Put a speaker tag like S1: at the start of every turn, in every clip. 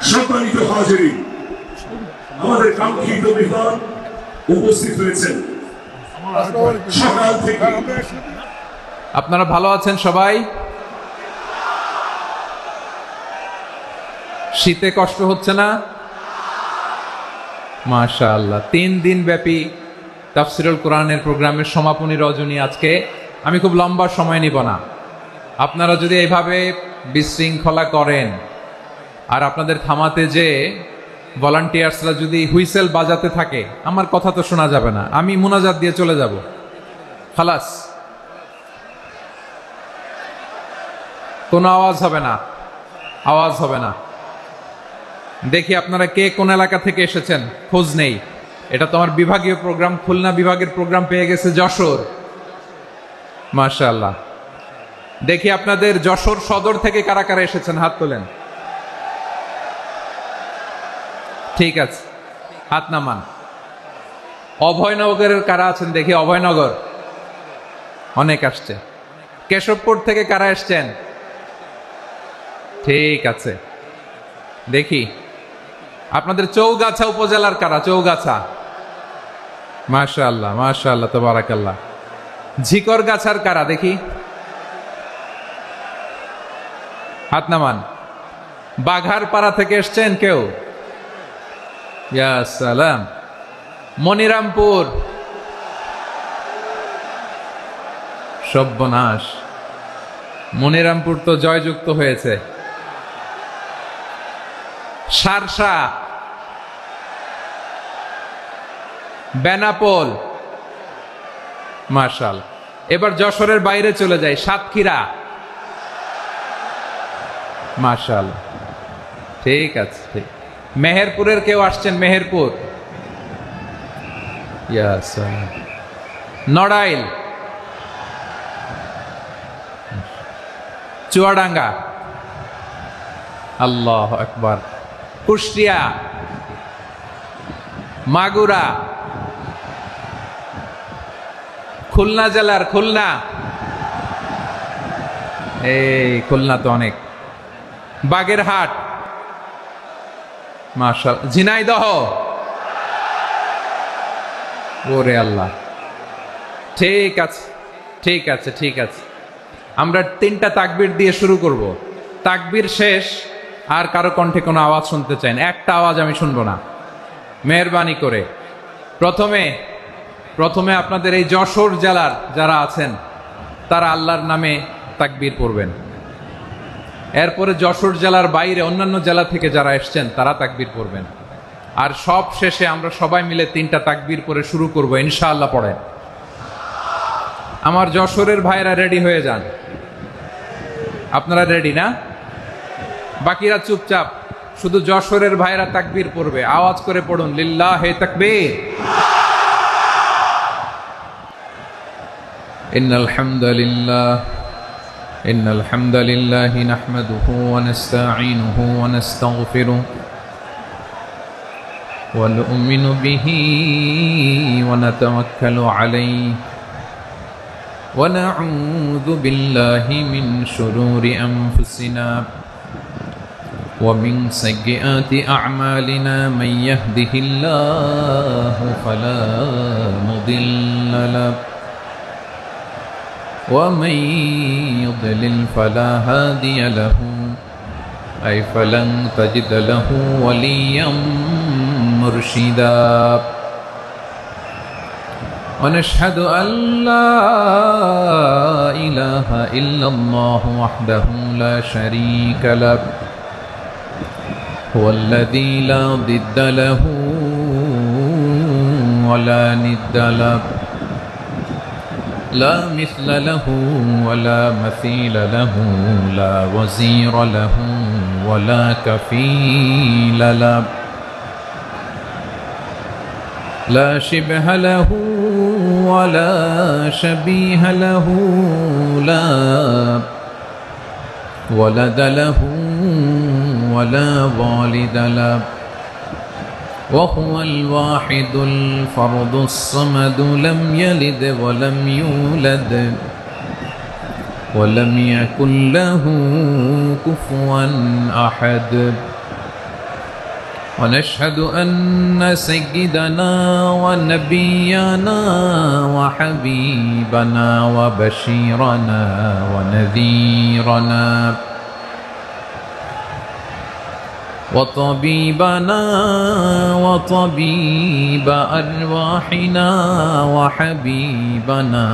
S1: সম্মানিত হাজিরিন, আমাদের কাঙ্ক্ষিত মেহমান উপস্থিত হয়েছেন সকাল থেকে।
S2: আপনারা ভালো আছেন সবাই? শীতে কষ্ট হচ্ছে না? মাশাআল্লাহ। 3 দিন ব্যাপী তাফসীরুল কোরআনের প্রোগ্রামের সমাপনী রজনী আজকে। আমি খুব লম্বা সময় নিব না। আপনারা যদি এইভাবে বিশৃঙ্খলা করেন আর আপনাদের থামাতে যে ভলান্টিয়ার্সরা যদি হুইসেল বাজাতে থাকে, আমার কথা তো শোনা যাবে না। আমি মুনাজাত দিয়ে চলে যাব, খালাস। কোনো আওয়াজ হবে না, আওয়াজ হবে না। দেখি আপনারা কে কোন এলাকা থেকে এসেছেন, খোঁজ নেই। এটা তো আমার বিভাগীয় প্রোগ্রাম, খুলনা বিভাগের প্রোগ্রাম পেয়ে গেছে যশোর। মাশাআল্লাহ। দেখি আপনাদের যশোর সদর থেকে কারা কারা এসেছেন, হাত তোলেন। ঠিক আছে, হাত নামান। অভয়নগরের কারা আছেন দেখি? অভয়নগর অনেক আসছে। কেশবপুর থেকে কারা এসছেন? ঠিক আছে, দেখি আপনাদের চৌগাছা উপজেলার কারা? চৌগাছা, মাশাআল্লাহ মাশাআল্লাহ তাবারাকাল্লাহ। ঝিকরগাছার কারা দেখি, হাত নামান। বাঘারপাড়া থেকে এসছেন কেউ? ইয়া সালাম। মনিরামপুর, সর্বনাশ, মনিরামপুর তো জয়যুক্ত হয়েছে। সারসা, বেনাপোল, মাশাআল্লাহ। এবার যশোরের বাইরে চলে যাই, সাতক্ষীরা, মাশাআল্লাহ। ঠিক আছে, ঠিক। মেহেরপুরের কেউ আসছেন? মেহেরপুর, ইয়া সালাম। নড়াইল, চুয়াডাঙ্গা, আল্লাহু আকবার। কুষ্টিয়া, মাগুরা, খুলনা জেলার খুলনা, এই খুলনা তো অনেক। বাগেরহাট, মাশাআল্লাহ। ঝিনাইদহ, ওরে আল্লাহ। ঠিক আছে, ঠিক আছে, ঠিক আছে। আমরা 3টা তাকবীর দিয়ে শুরু করব। তাকবীর শেষ আর কারো কণ্ঠে কোনো আওয়াজ শুনতে চাই না, একটা আওয়াজ আমি শুনবো না, মেহেরবানি করে। প্রথমে আপনাদের এই যশোর জেলার যারা আছেন তারা আল্লাহর নামে তাকবীর পড়বেন। এরপরে যশোর জেলার বাইরে অন্যান্য জেলা থেকে যারা এসছেন তারা তাকবীর পড়বেন। আর সব শেষে আমরা সবাই মিলে 3টা তাকবীর পরে শুরু করব, ইনশাআল্লাহ। পড়েন। আমার যশোরের ভাইরা রেডি হয়ে যান। আপনারা রেডি না? বাকিরা চুপচাপ, শুধু যশোরের ভাইরা তাকবীর পড়বে, আওয়াজ করে পড়ুন, লিল্লাহে তাকবীর। ইন্নাল হামদালিল্লাহ নাহমাদুহু ওয়া নাস্তাঈনুহু ওয়া নাস্তাগফিরুহু ওয়া নু'মিনু বিহি ওয়া নাতাওয়াক্কালু আলাইহি ওয়া নাউযু বিল্লাহি মিন শুরুরি আনফুসিনা ومن سيئات أعمالنا من يهده الله فلا مضل له ومن يضلل فلا هادي له أي فلن تجد له وليا مرشدا ونشهد أن لا إله إلا الله وحده لا شريك له هو الذي لا ضد له ولا ند له لا مثل له ولا مثيل له لا وزير له ولا كفيل له لا شبه له ولا شبيه له لا ولد له ولا والد له وهو الواحد الفرد الصمد لم يلد ولم يولد ولم يكن له كفوا أحد ونشهد أن سيدنا ونبينا وحبيبنا وبشيرنا ونذيرنا وطبيبنا وطبيب أرواحنا وحبيبنا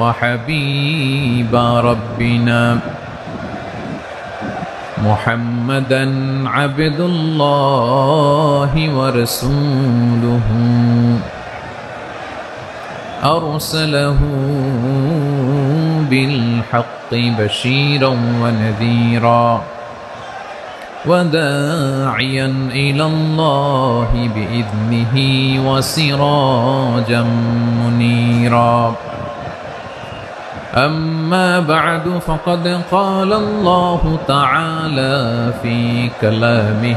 S2: وحبيب ربنا محمدا عبد الله ورسوله أرسله بالحق بشيرا ونذيرا وداعيا إلى الله بإذنه وسراجا منيرا أما بعد فقد قال الله تعالى في كلامه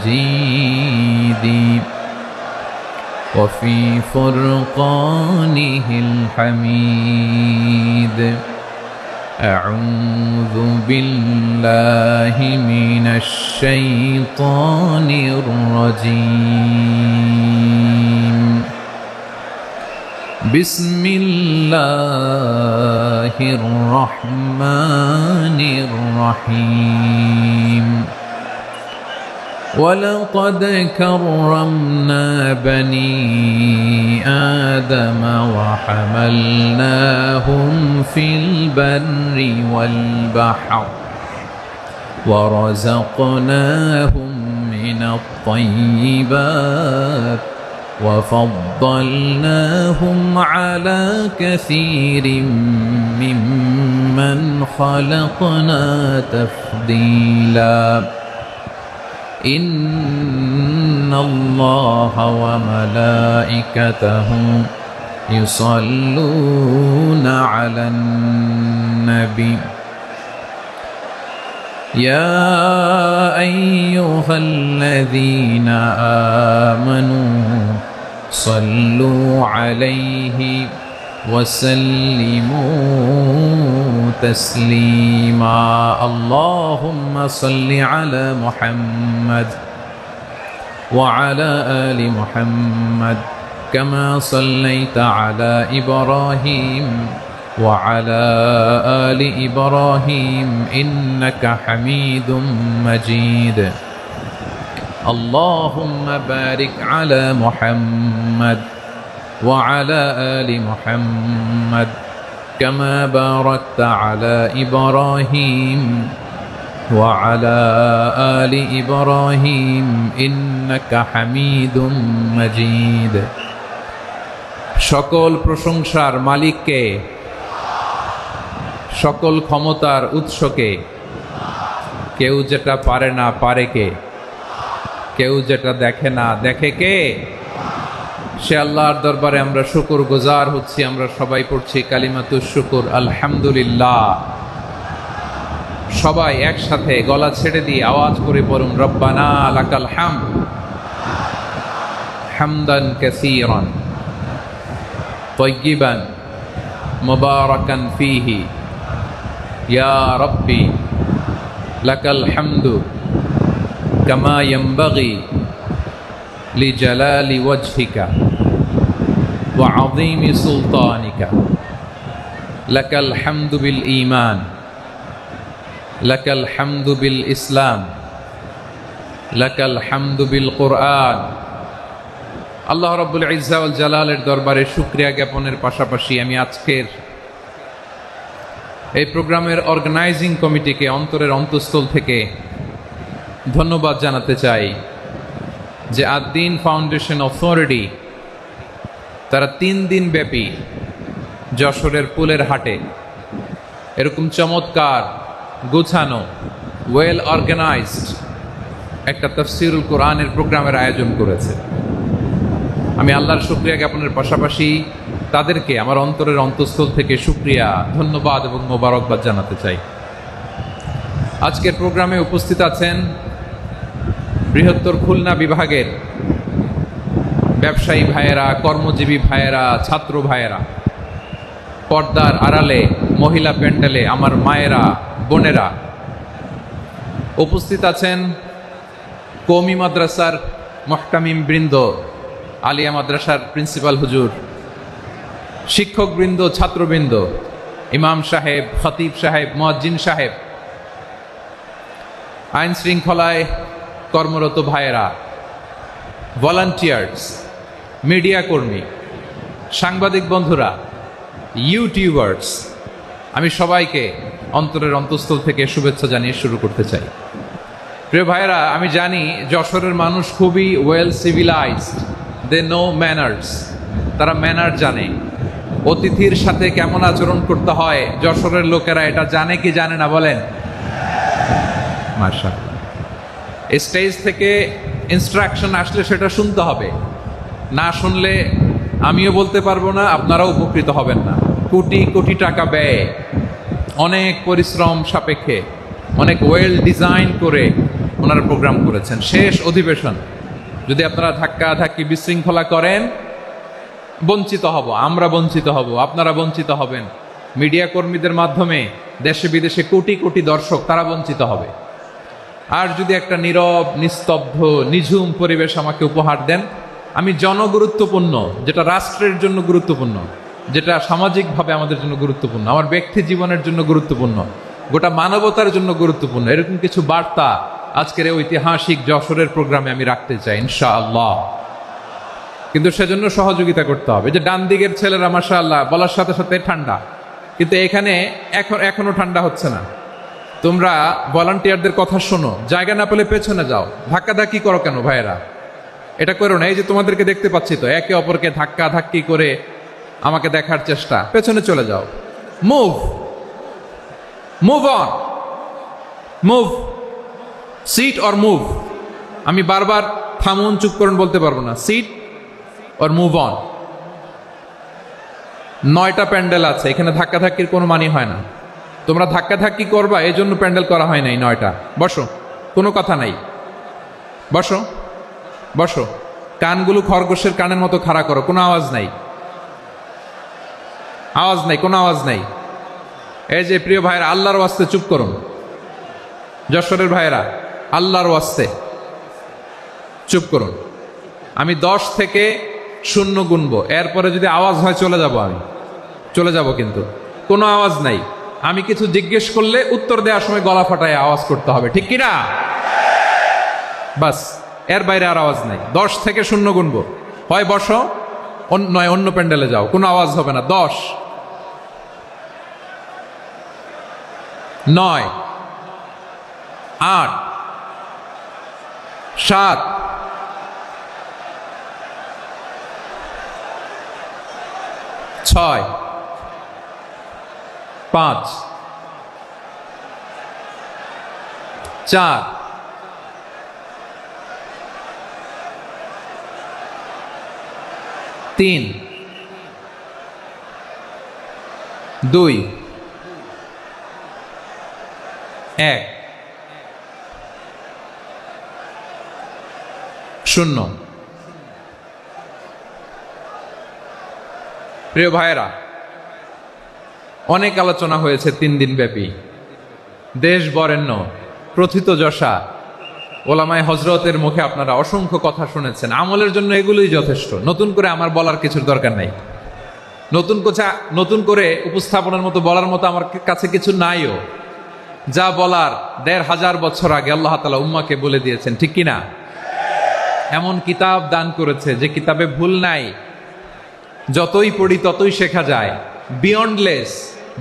S2: المجيد وفي فرقانه الحميد أعوذ بالله من الشيطان الرجيم بسم الله الرحمن الرحيم ولقد كرمنا بني آدم وحملناهم في البر والبحر ورزقناهم من الطيبات وفضلناهم على كثير ممن خلقنا تفضيلا إن الله وملائكته يصلون على النبي يا أيها الذين آمنوا صلوا عليه وسلموا تسليما اللهم صل على محمد وعلى آل محمد كما صليت على إبراهيم وعلى آل إبراهيم إنك حميد مجيد اللهم بارك على محمد وعلى آل محمد كما باركت على إبراهيم وعلى آل إبراهيم إنك حميد مجيد সকল প্রশংসার মালিককে সকল ক্ষমতার উৎসকে কেউ যেটা পারে না পারে কে কেউ যেটা দেখে না দেখে কে সে আল্লাহর দরবারে আমরা শুকর গুজার হচ্ছি আমরা সবাই পড়ছি কালিমাতুশ শুকর আলহামদুলিল্লাহ সবাই একসাথে গলা ছেড়ে দিয়ে আওয়াজ করে পড়ুন রব্বানা লাকাল হামদ হামদান কাসীরান তাইয়িবান মুবারাকান ফীহি ইয়া রাব্বি লাকাল হামদু কামা ইয়ানবাগি লিজালালি ওয়াজহিকা ওয়া আযীমি সুলতানিকা লাকাল হামদু বিল ঈমান লাকাল হামদু বিল ইসলাম লাকাল হামদু বিল কুরআন আল্লাহ রাব্বুল ইজ্জা ওয়াল জালালের দরবারে শুকরিয়া জ্ঞাপনের পাশাপাশি আমি আজকের এই প্রোগ্রামের অর্গানাইজিং কমিটিকে অন্তরের অন্তঃস্থল থেকে ধন্যবাদ জানাতে চাই যে আদ-দ্বীন ফাউন্ডেশন অথরিটি তারা 3 দিন ব্যাপী যশোরের পুলের হাটে এরকম চমৎকার গোছানো ওয়েল অর্গানাইজড একটা তাফসীরুল কোরআনের প্রোগ্রামের আয়োজন করেছে আমি আল্লাহর শুকরিয়া জ্ঞাপনের পাশাপাশি তাদেরকে আমার অন্তরের অন্তঃস্থল থেকে শুকরিয়া ধন্যবাদ এবং মোবারকবাদ জানাতে চাই আজকের প্রোগ্রামে উপস্থিত আছেন বৃহত্তর খুলনা বিভাগের ব্যবসায়ী ভাইয়েরা কর্মজীবী ভাইয়েরা ছাত্র ভাইয়েরা পর্দার আড়ালে মহিলা প্যান্ডেলে আমার মায়েরা বোনেরা উপস্থিত আছেন কওমি মাদ্রাসার মুহতামিম বৃন্দ, আলিয়া মাদ্রাসার প্রিন্সিপাল হুজুর, শিক্ষকবৃন্দ, ছাত্রবৃন্দ, ইমাম সাহেব, খতিব সাহেব, মুয়াজ্জিন সাহেব, আইন শৃঙ্খলায় কর্মরত ভাইয়েরা, ভলান্টিয়ার্স, মিডিয়া কর্মী, সাংবাদিক বন্ধুরা, ইউটিউবার্স, আমি সবাইকে অন্তরের অন্তঃস্থল থেকে শুভেচ্ছা জানিয়ে শুরু করতে চাই। প্রিয় ভাইয়েরা, আমি জানি যশোরের মানুষ খুবই well civilized, they know manners, তারা ম্যানার জানে। অতিথির সাথে কেমন আচরণ করতে হয় যশোরের লোকেরা এটা জানে কি জানে না বলেন? মাশাআল্লাহ। স্টেজ থেকে ইনস্ট্রাকশন আসলে সেটা শুনতে হবে, না শুনলে আমিও বলতে পারবো না, আপনারাও উপকৃত হবেন না। কোটি কোটি টাকা ব্যয়, অনেক পরিশ্রম সাপেক্ষে, অনেক ওয়েল ডিজাইন করে ওনারা প্রোগ্রাম করেছেন। শেষ অধিবেশন যদি আপনারা ধাক্কা ধাক্কি বিশৃঙ্খলা করেন, বঞ্চিত হব, আমরা বঞ্চিত হব, আপনারা বঞ্চিত হবেন। মিডিয়া কর্মীদের মাধ্যমে দেশে বিদেশে কোটি কোটি দর্শক তারা বঞ্চিত হবে। আর যদি একটা নীরব, নিস্তব্ধ, নিঝুম পরিবেশ আমাকে উপহার দেন, আমি জনগুরুত্বপূর্ণ, যেটা রাষ্ট্রের জন্য গুরুত্বপূর্ণ, যেটা সামাজিকভাবে আমাদের জন্য গুরুত্বপূর্ণ, আমার ব্যক্তি জীবনের জন্য গুরুত্বপূর্ণ, গোটা মানবতার জন্য গুরুত্বপূর্ণ, এরকম কিছু বার্তা আজকের এই ঐতিহাসিক যশোরের প্রোগ্রামে আমি রাখতে চাই ইনশাআল্লাহ। কিন্তু সেজন্য সহযোগিতা করতে হবে। যে ডান দিকের ছেলেরা মাশাআল্লাহ বলার সাথে সাথে ঠান্ডা, কিন্তু এখানে এখনো ঠান্ডা হচ্ছে না। তোমরা ভলান্টিয়ারদের কথা শোনো, জায়গা না পেলে পেছনে যাও, ধাক্কাধাক্কি করো কেন ভাইয়েরা? এটা করো না। এই যে তোমাদেরকে দেখতে পাচ্ছি তো, একে অপরকে ধাক্কা ধাক্কি করে আমাকে দেখার চেষ্টা, পেছনে চলে যাও। Move move on, move, sit or move. আমি বারবার থামুন, চুপ করুন বলতে পারবো না। Sit or move on. 9টা প্যান্ডেল আছে, এখানে ধাক্কাধাক্কির কোনো মানি হয় না। তোমরা ধাক্কাধাক্কি করবা, এই জন্য প্যান্ডেল করা হয় নাই 9টা। বসো, কোনো কথা নাই, বসো বসো। কানগুলো খরগোশের কানের মতো খাড়া করো, কোনো আওয়াজ নাই, আওয়াজ নাই, কোনো আওয়াজ নাই। এই যে প্রিয় ভাইয়েরা, আল্লাহর ওয়াস্তে চুপ করুন। যশোরের ভাইয়েরা, আল্লাহর ওয়াস্তে চুপ করুন। আমি 10 থেকে 0 গুনবো, এরপরে যদি আওয়াজ হয় চলে যাব, আমি চলে যাব, কিন্তু কোনো আওয়াজ নাই। আমি কিছু জিজ্ঞেস করলে উত্তর দেওয়ার সময় গলা ফাটায় আওয়াজ করতে হবে, ঠিক কিনা? বাস, এর বাইরে আর আওয়াজ নাই। 10 থেকে 0 গুনবো, হয় বসো, নয় অন্য প্যান্ডেলে যাও, কোনো আওয়াজ হবে না। 10, 9, 8, 7, 6, 5, 4, 3, 2, 1, 0। প্রিয় ভাইয়েরা, অনেক আলোচনা হয়েছে 3 দিন ব্যাপী। দেশ বরেণ্য, প্রথিতযশা ওলামায়ে হজরতের মুখে আপনারা অসংখ্য কথা শুনেছেন। আমলের জন্য এগুলোই যথেষ্ট, নতুন করে আমার বলার কিছুর দরকার নাই। নতুন করে উপস্থাপনের মতো বলার মতো আমার কাছে কিছু নাইও। যা বলার 1500 বছর আগে আল্লাহ তাআলা উম্মাকে বলে দিয়েছেন, ঠিক কিনা? এমন কিতাব দান করেছে যে কিতাবে ভুল নাই, যতই পড়ি ততই শেখা যায়। বিয়ন্ডলেস,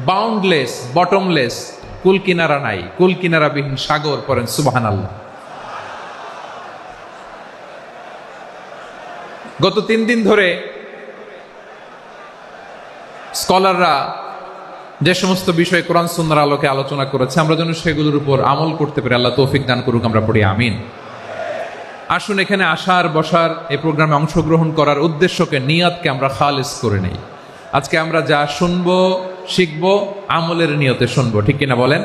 S2: বাউন্ডলেস, বটমলেস, কুল কিনারা নাই, কুল কিনারা বিহীন সাগর। পড়েন সুবহানাল্লাহ। গত 3 দিন ধরে স্কলাররা যে সমস্ত বিষয়ে কোরআন সুন্নাহর আলোকে আলোচনা করেছে, আমরা যেন সেগুলোর উপর আমল করতে পারি। আল্লাহ তৌফিক দান করুক, আমরা পড়ি আমিন। আসুন, এখানে আসার, বসার, এই প্রোগ্রামে অংশগ্রহণ করার উদ্দেশ্যকে, নিয়তকে আমরা খালিস করে নেই। আজকে আমরা যা শুনবো, শিখবো, আমলের নিয়তে শুনবো, ঠিক কিনা বলেন?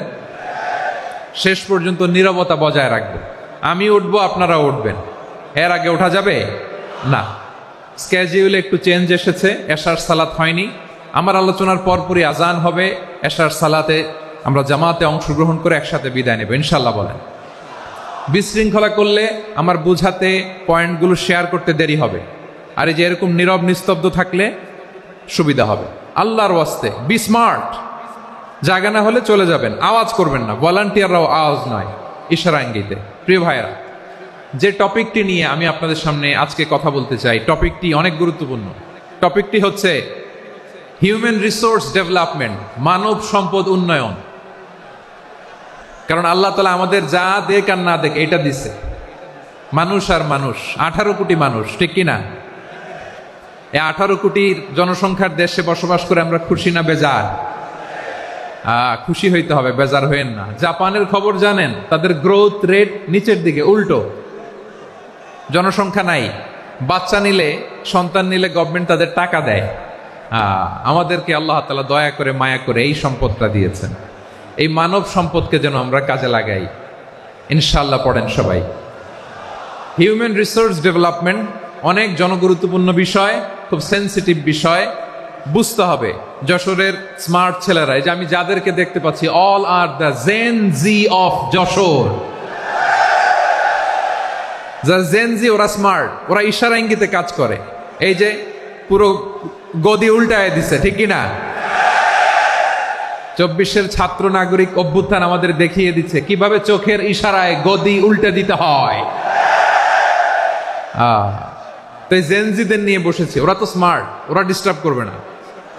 S2: শেষ পর্যন্ত নীরবতা বজায় রাখবো। আমি উঠবো, আপনারা উঠবেন। এর আগে ওঠা যাবে না। স্কেজিউলে একটু চেঞ্জ এসেছে, এশার সালাত হয়নি। আমার আলোচনার পরপরই আজান হবে, এশার সালাতে আমরা জামাতে অংশগ্রহণ করে একসাথে বিদায় নেব ইনশাল্লাহ। বলেন বিশৃঙ্খলা করলে আমার বুঝাতে পয়েন্টগুলো শেয়ার করতে দেরি হবে, আর এই যে এরকম নীরব নিস্তব্ধ থাকলে সুবিধা হবে। আল্লাহর ওয়াস্তে বি স্মার্ট। জায়গা না হলে চলে যাবেন, আওয়াজ করবেন না। ভলান্টিয়াররাও আওয়াজ নয়, ইশারা ইঙ্গিতে। প্রিয় ভাইয়েরা, যে টপিকটি নিয়ে আমি আপনাদের সামনে আজকে কথা বলতে চাই, টপিকটি অনেক গুরুত্বপূর্ণ। টপিকটি হচ্ছে হিউম্যান রিসোর্স ডেভেলপমেন্ট, মানব সম্পদ উন্নয়ন। কারণ আল্লাহ তাআলা আমাদের যা দেখ আর না দেখ এটা দিছে। মানুষ আর মানুষ, 18 কোটি মানুষ, ঠিক কিনা? এই 18 কোটির জনসংখ্যার দেশে বসবাস করে আমরা খুশি না বেজার? খুশি হইতে হবে, বেজার হইেন না। জাপানের খবর জানেন? তাদের গ্রোথ রেট নিচের দিকে, উল্টো। জনসংখ্যা নাই, বাচ্চা নিলে, সন্তান নিলে গভর্নমেন্ট তাদের টাকা দেয়। আমাদেরকে আল্লাহ তাআলা দয়া করে মায়া করে এই সম্পদটা দিয়েছেন। এই মানব সম্পদকে যেন আমরা কাজে লাগাই, ইনশাআল্লাহ। পড়েন সবাই। হিউম্যান রিসোর্স ডেভেলপমেন্ট অনেক জনগুরুত্বপূর্ণ বিষয়, খুব সেন্সিটিভ বিষয়, বুঝতে হবে। যশোরের স্মার্ট ছেলেরা, এই যে আমি যাদেরকে দেখতে পাচ্ছি, all are the Gen Z of Jessore. যারা জেন জি, ওরা স্মার্ট, ওরা ইশারা ইঙ্গিতে কাজ করে। এই যে পুরো গদি উল্টায় দিছে, ঠিক কিনা? 24-এর ছাত্র নাগরিক অভ্যুত্থান আমাদের দেখিয়ে দিচ্ছে কিভাবে চোখের ইশারায় গদি উল্টে দিতে হয়। তো জেনজিদের নিয়ে বসেছে, ওরা তো স্মার্ট, ওরা ডিস্টার্ব করবে না।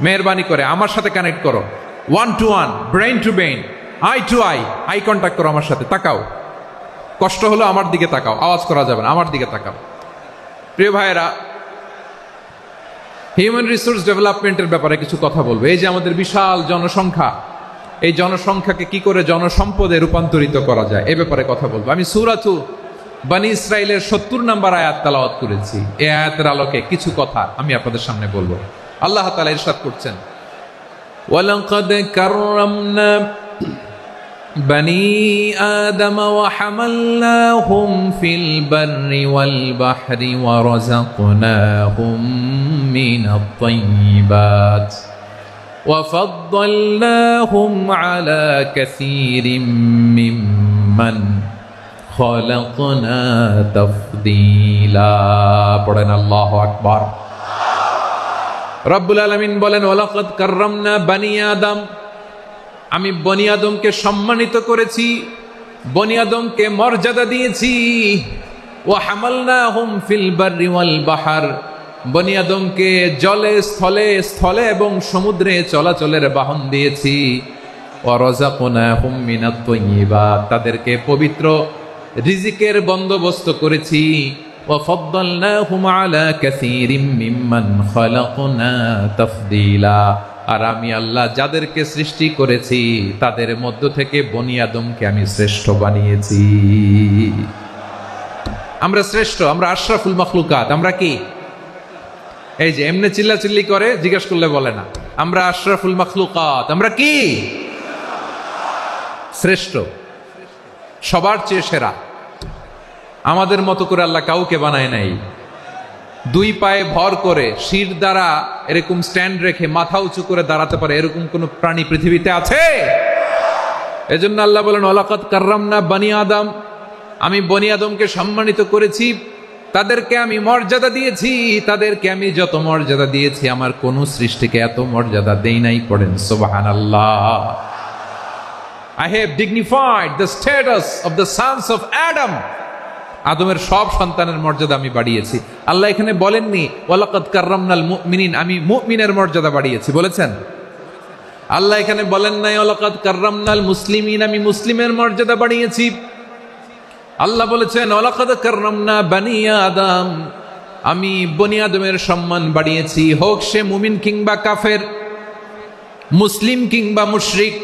S2: মেহরবানি করে আমার সাথে কানেক্ট করো, 1 to 1, brain to brain, eye to eye, eye contact করো আমার সাথে, তাকাও। কষ্ট হলো আমার দিকে তাকাও, আওয়াজ করা যাবে না, আমার দিকে তাকাও। প্রিয় ভাইয়েরা, হিউম্যান রিসোর্স ডেভেলপমেন্টের ব্যাপারে কিছু কথা বলবো। এই যে আমাদের বিশাল জনসংখ্যা, এই জনসংখ্যাকে কি করে জনসম্পদে রূপান্তরিত করা যায়, এ ব্যাপারে কথা বলবো। আমি সূরাতু বনী ইসরাইলের 70 নম্বর আয়াত তেলাওয়াত করেছি। এই আয়াতের আলোকে কিছু কথা আমি আপনাদের সামনে বলবো। আল্লাহ তাআলা ইরশাদ করছেন, ওয়ালাকাদ কাররামনা বনী আদম ওয়া হামালনাহুম ফিল বাররি ওয়াল বাহরি ওয়া রাযাকনাহুম মিনাত তাইয়্যিবাত ওয়া ফাদ্দালনাহুম আলা কাসীরিম মিম্মান খালাকনা তাফদীলা। পড়েন আল্লাহু আকবার। রব্বুল আলামিন বলেন, ওয়ালাকাদ কাররামনা বনী আদম, আমি বনী আদমকে সম্মানিত করেছি, বনী আদমকে মর্যাদা দিয়েছি। ওয়া হামালনাহুম ফিল বাররি ওয়াল বাহর, বনী আদমকে জলে স্থলে, স্থলে এবং সমুদ্রে চলাচলের বাহন দিয়েছি। ওয়া রাযাকনাহুম মিনাত তাইয়্যিবাত, তাদেরকে পবিত্র রিজিকের বন্দোবস্ত করেছি। ওয়া ফাদ্দালনাহুম আলা কাসীরিম মিম্মান খালাকনা তাফদীলা, আর আমি আল্লাহ যাদেরকে সৃষ্টি করেছি তাদের মধ্য থেকে বনী আদমকে আমি শ্রেষ্ঠ বানিয়েছি। আমরা শ্রেষ্ঠ, আমরা আশরাফুল মাখলুকাত। আমরা কি? এই যে এমনি চিল্লাচিল্লি করে, জিজ্ঞেস করলে বলে না। আমরা আশরাফুল মাখলুকাত। আমরা কি? শ্রেষ্ঠ, সবার চেয়ে সেরা। আমাদের মতো করে আল্লাহ কাউকে বানায় নাই। 2 পায়ে ভর করে, শির দ্বারা এরকম স্ট্যান্ড রেখে মাথা উঁচু করে দাঁড়াতে পারে এরকম কোন প্রাণী পৃথিবীতে আছে? এজন্য আল্লাহ বলেন, ওয়ালাকাদ কাররামনা বনী আদম, আমি বনী আদমকে সম্মানিত করেছি, তাদেরকে আমি মর্যাদা দিয়েছি। তাদেরকে আমি যত মর্যাদা দিয়েছি, আমার কোন সৃষ্টিকে এত মর্যাদা দেই নাই। পড়েন সুবহানাল্লাহ। I have dignified the status of the sons of Adam. আদমের সব সন্তানের মর্যাদা আমি বাড়িয়েছি। আল্লাহ এখানে বলেননি ওয়ালাকাদ কাররামনাল মুমিনিন, আমি মুমিনের মর্যাদা বাড়িয়েছি, বলেছেন? আল্লাহ এখানে বলেন নাই ওয়ালাকাদ কাররামনাল মুসলিমিন, আমি মুসলিমের মর্যাদা বাড়িয়েছি। আল্লাহ বলেছেন ওয়ালাকাদ কাররামনা বনী আদম, আমি বনী আদমের সম্মান বাড়িয়েছি। হোক সে মুমিন কিংবা কাফের, মুসলিম কিংবা মুশরিক,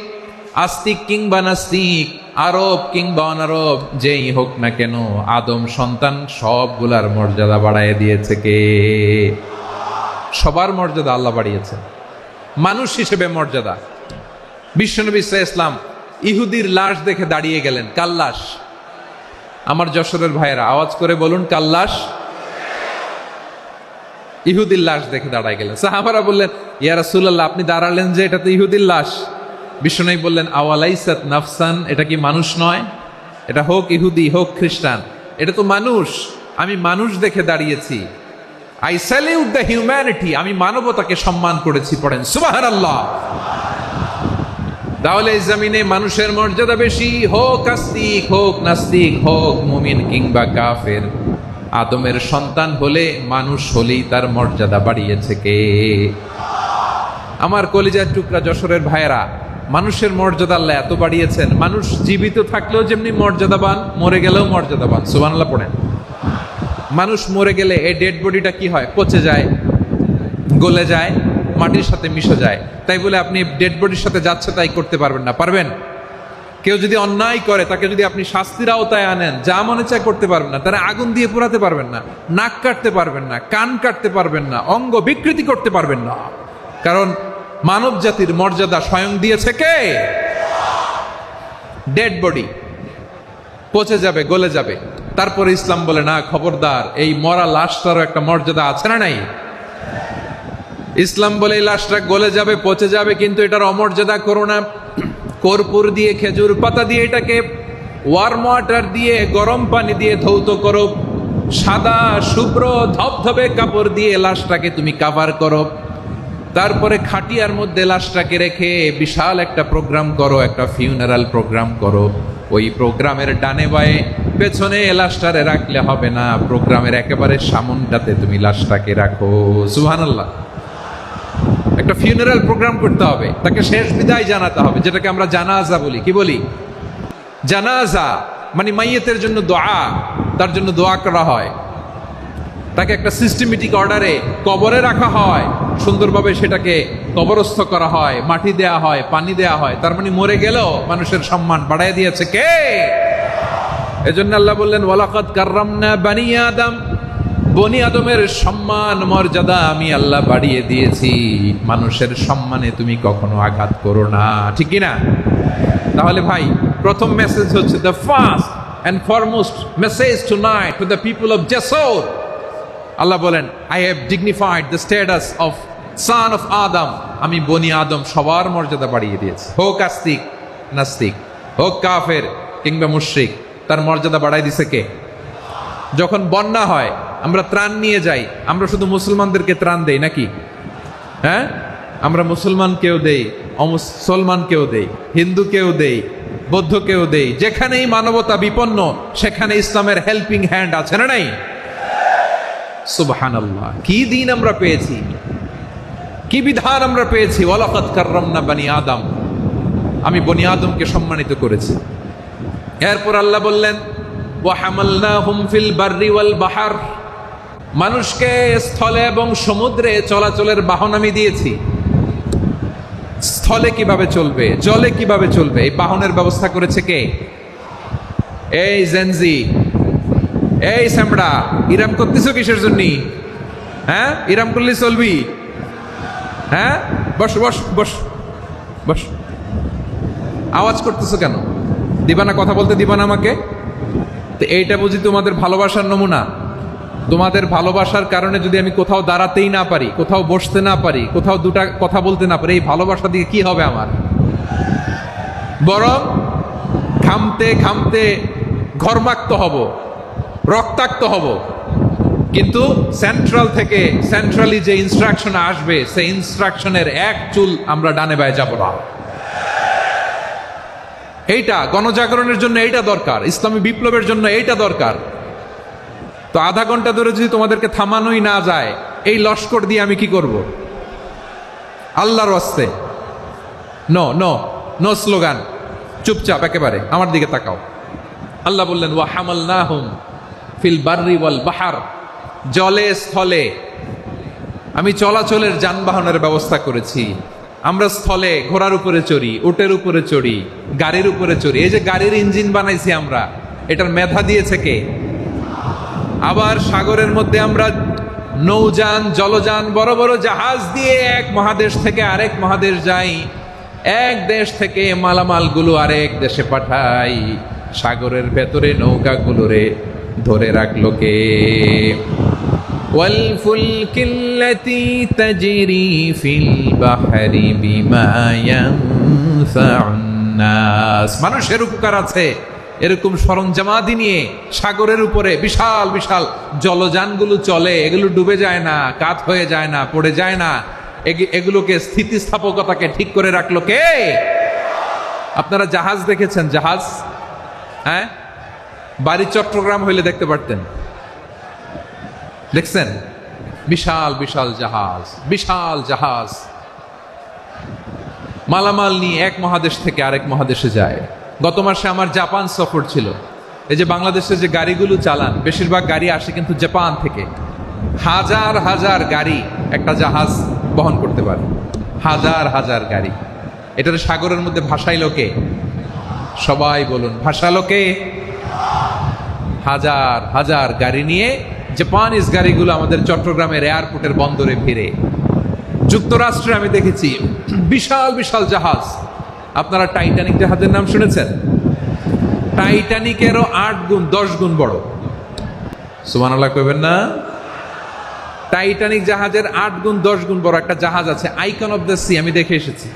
S2: আস্তিক কিংবা নাস্তিক, আরব কিংবা অনারব, যেই হোক না কেন, আদম সন্তান সবগুলার মর্যাদা বাড়ায় দিয়েছে কে? সবার মর্যাদা আল্লাহ বাড়িয়েছে। মানুষ হিসেবে মর্যাদা। বিশ্বনবী সাল্লাল্লাহু আলাইহি ওয়াসাল্লাম ইহুদির লাশ দেখে দাঁড়িয়ে গেলেন। কার লাশ? আমার যশোরের ভাইয়েরা আওয়াজ করে বলুন, কার লাশ? ইহুদির লাশ দেখে দাঁড়ায় গেলেন। সাহাবারা বললেন, ইয়া রাসূলুল্লাহ, আপনি দাঁড়ালেন যে, এটা তো ইহুদির লাশ। বিশ্বনবী বললেন, আওয়ালাইসাত নাফসান, এটা কি মানুষ নয়? এটা হোক ইহুদি হোক খ্রিস্টান, এটা তো মানুষ। আমি মানুষ দেখে দাঁড়িয়েছি। আই স্যালিউট দ্য হিউম্যানিটি, আমি মানবতাকে সম্মান করেছি। পড়েন সুবহানাল্লাহ। তাহলে এই জমিনে মানুষের মর্যাদা বেশি, হোক আস্তিক হোক নাস্তিক হোক মুমিন কিংবা কাফের। আদমের সন্তান হলে মানুষ হলেই তার মর্যাদা বাড়িয়েছে কে? আমার কলিজার টুকরা যশোরের ভাইয়েরা, মানুষের মর্যাদা আল্লাহ এত বাড়িয়েছেন, মানুষ জীবিত থাকলেও যেমনি মর্যাদাবান, মরে গেলেও মর্যাদাবান। সুবহানাল্লাহ পড়েন। মানুষ মরে গেলে এই ডেড বডিটা কি হয়? পচে যায়, গলে যায়, মাটির সাথে মিশে যায়। তাই বলে আপনি ডেড বডির সাথে যাচ্ছে তাই করতে পারবেন না। পারবেন? কেউ যদি অন্যায় করে তাকে যদি আপনি শাস্তির আওতায় আনেন, যা মনে চায় করতে পারবেন না। তারা আগুন দিয়ে পোড়াতে পারবেন না, নাক কাটতে পারবেন না, কান কাটতে পারবেন না, অঙ্গ বিকৃতি করতে পারবেন না। কারণ মানব জাতির মর্যাদা স্বয়ং দিয়েছে কে? ডেড বডি পচে যাবে, গলে যাবে। তারপরে ইসলাম বলে না, খবরদার, এই মরা লাশটারও একটা মর্যাদা আছে না নাই? ইসলাম বলে এই লাশটা গলে যাবে, পচে যাবে, কিন্তু এটার অমর্যাদা করো না। কর্পূর দিয়ে, খেজুর পাতা দিয়ে এটাকে ওয়ার্ম ওয়াটার দিয়ে, গরম পানি দিয়ে ধৌত করো। সাদা শুভ্র ধবধবে কাপড় দিয়ে লাশটাকে তুমি কাভার করো। তারপরে খাটিয়ার মধ্যে লাশটাকে রেখে বিশাল একটা প্রোগ্রাম করো, একটা ফিউনারাল প্রোগ্রাম করো। ওই প্রোগ্রামের ডানে বায়ে পেছনে লাশটারে রাখলে হবে না, প্রোগ্রামের একেবারে সামনটাতে তুমি লাশটাকে রাখো। সুবহানাল্লাহ। একটা ফিউনারাল প্রোগ্রাম করতে হবে, তাকে শেষ বিদায় জানাতে হবে, যেটাকে আমরা জানাজা বলি। কি বলি? জানাজা মানে মাইয়েতের জন্য দোয়া, তার জন্য দোয়া করা হয়। তাকে একটা সিস্টেমেটিক অর্ডারে কবরে রাখা হয়, সুন্দরভাবে সেটাকে কবরস্থ করা হয়, মাটি দেয়া হয়, পানি দেয়া হয়। তার মানে মরে গেলেও মানুষের সম্মান বাড়ায় দিয়েছে কে? এজন্য আল্লাহ বললেন ওয়ালাকাদ কাররামনা বানি আদম, বনি আদমের সম্মান মর্যাদা আমি আল্লাহ বাড়িয়ে দিয়েছি। মানুষের সম্মানে তুমি কখনো আঘাত করো না, ঠিক কি না? তাহলে ভাই, প্রথম মেসেজ হচ্ছে, the first and foremost message tonight to the people of Jessore. Allah বলেন, I have dignified the status of son of Adam. আমি বনি আদম সবার মর্যাদা বাড়িয়ে দিয়েছি, হোক আস্তিক নাস্তিক, হোক কাফের কিংবা মুশরিক, তার মর্যাদা বাড়াই দিছে কে? যখন বন্যা হয় আমরা ত্রাণ নিয়ে যাই, আমরা শুধু মুসলমানদেরকে ত্রাণ দেই নাকি? হ্যাঁ, আমরা মুসলমানকেও দেই, অমুসলমানকেও দেই, হিন্দুকেও দেই, বৌদ্ধকেও দেই। যেখানেই মানবতা বিপন্ন সেখানে ইসলামের হেল্পিং হ্যান্ড আছে না নাই? সুবহানাল্লাহ। কি দিন আমরা পেয়েছি, কি বিধান আমরা পেয়েছি। ওয়ালাকাদ কাররামনা বানি আদম, আমি বনি আদমকে সম্মানিত করেছি। এরপর আল্লাহ বললেন ওয়া হামালনাহুম ফিল বাররি ওয়াল বাহর, মানুষকে স্থলে এবং সমুদ্রে চলাচলের বাহন আমি দিয়েছি। স্থলে কিভাবে চলবে, জলে কিভাবে চলবে, এই বাহনের ব্যবস্থা করেছে কে? এই জেনজি, এই স্যামড়া, ইরাম করতেছো কিসের জন্য? হ্যাঁ, ইরাম করলে চলবি? হ্যাঁ, বস বস বস বস। আওয়াজ করতেছো কেন? দিবা না, কথা বলতে দিবা না আমাকে? তো এইটা বুঝি তোমাদের ভালোবাসার নমুনা? তোমাদের ভালোবাসার কারণে যদি আমি কোথাও দাঁড়াতেই না পারি, কোথাও বসতে না পারি, কোথাও দুটা কথা বলতে না পারি, এই ভালোবাসা দিয়ে কি হবে আমার? বরং ঘামতে ঘামতে ঘর্মাক্ত হব, রক্তাক্ত হব। কিন্তু সেন্ট্রাল থেকে, সেন্ট্রালি যে ইনস্ট্রাকশন আসবে, সেই ইনস্ট্রাকশনের এক চুল আমরা ডানে বায়ে যাব না। এইটা গণজাগরণের জন্য এইটা দরকার, ইসলামী বিপ্লবের জন্য এইটা দরকার। তো আধা ঘন্টা ধরে যদি তোমাদেরকে থামানোই না যায়, এই লস্কর দিয়ে আমি কি করব? আল্লাহর ওয়াস্তে নো নো নো স্লোগান, চুপচাপ একেবারে আমার দিকে তাকাও। আল্লাহ বললেন ওয়া হামালনাহুম ফিল বাররি ওয়াল বাহর, জলে স্থলে আমি চলাচলের যানবাহনের ব্যবস্থা করেছি। আমরা স্থলে ঘোড়ার উপরে চড়ি, উটের উপরে চড়ি, গাড়ির উপরে চড়ি। এই যে গাড়ির ইঞ্জিন বানাইছি আমরা, এটার মেধা দিয়েছে কে? আবার সাগরের মধ্যে আমরা নৌযান, জলযান, বড় বড় জাহাজ দিয়ে এক মহাদেশ থেকে আরেক মহাদেশ যাই, এক দেশ থেকে মালামালগুলো আরেক দেশে পাঠাই। সাগরের ভেতরে নৌকাগুলোরে ধরে রাখলো কে? والفلك التي تجري في البحر بما ينفع الناس, মানুষের উপকার আছে এরকম সরঞ্জামাদি নিয়ে সাগরের উপরে বিশাল বিশাল জলযানগুলো চলে, এগুলো ডুবে যায় না, কাত হয়ে যায় না, পড়ে যায় না। এগুলোকে স্থিতিস্থাপকতাকে ঠিক করে রাখলো কে? আপনারা জাহাজ দেখেছেন? জাহাজ, হ্যাঁ, বাড়ি চট্টগ্রাম হইলে দেখতে পারতেন। দেখছেন? বিশাল বিশাল জাহাজ, বিশাল জাহাজ মালামাল নিয়ে এক মহাদেশ থেকে আরেক মহাদেশে যায়। গত মাসে আমার জাপান সফর ছিল। এই যে বাংলাদেশে যে গাড়িগুলো চালান, বেশিরভাগ গাড়ি আসে কিন্তু জাপান থেকে। হাজার হাজার গাড়ি একটা জাহাজ বহন করতে পারে, হাজার হাজার গাড়ি। এটার সাগরের মধ্যে ভাসাইলো কে? সবাই বলুন, ভাসালো কে? হাজার হাজার গাড়ি নিয়ে জাপানিজ গাড়িগুলো আমাদের চট্টগ্রামের এয়ারপোর্টের বন্দরে ভিড়ে। যুক্তরাষ্ট্রে আমি দেখেছি বিশাল বিশাল জাহাজ। আপনারা টাইটানিক জাহাজের নাম শুনেছেন? টাইটানিকেরও 8 গুণ 10 গুণ বড়। সুবহানাল্লাহ কইবেন না? টাইটানিক জাহাজের 8 গুণ 10 গুণ বড় একটা জাহাজ আছে, আইকন অফ দ্য সি। আমি দেখে এসেছি।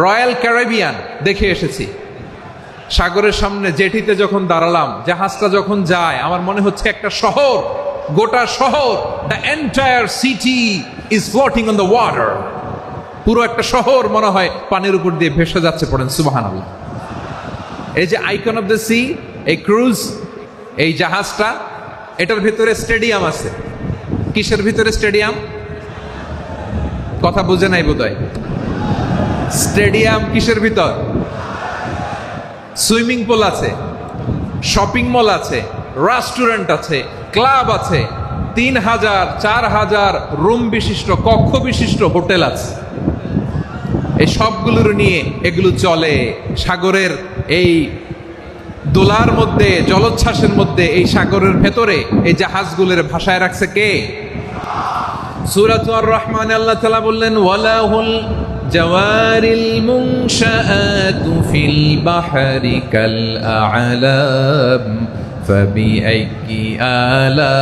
S2: রয়্যাল ক্যারিবিয়ান দেখে এসেছি। সাগরের সামনে জেটিতে যখন দাঁড়ালাম, জাহাজটা যখন যায়, আমার মনে হচ্ছে একটা শহর, গোটা শহর, the entire city is floating on the water. পুরো একটা শহর মনে হয় পানির উপর দিয়ে ভেসে যাচ্ছে। পড়েন সুবহানাল্লাহ। এই যে আইকন অফ দ্য সি, এই ক্রুজ, এই জাহাজটা, এটার ভিতরে স্টেডিয়াম আছে। কিসের ভিতরে স্টেডিয়াম? কথা বুঝে নাই বোধহয়। স্টেডিয়াম কিসের ভিতর? সুইমিং পুল আছে, শপিং মল আছে, রেস্টুরেন্ট আছে, ক্লাব আছে, 3000 4000 রুম বিশিষ্ট, কক্ষ বিশিষ্ট হোটেল আছে। এই সবগুলোর নিয়ে এগুলো চলে সাগরের এই দোলার মধ্যে, জলোচ্ছ্বাসের মধ্যে। এই সাগরের ভেতরে এই জাহাজগুলোর ভাষায় রাখছে কে? সূরাতুর রহমান আল্লাহ তাআলা বললেন, ওয়ালাহুল জাওয়ারিল মুনশাআতু ফিল বাহরি কাল আ'লাম ফাবিআইয়ি আলা,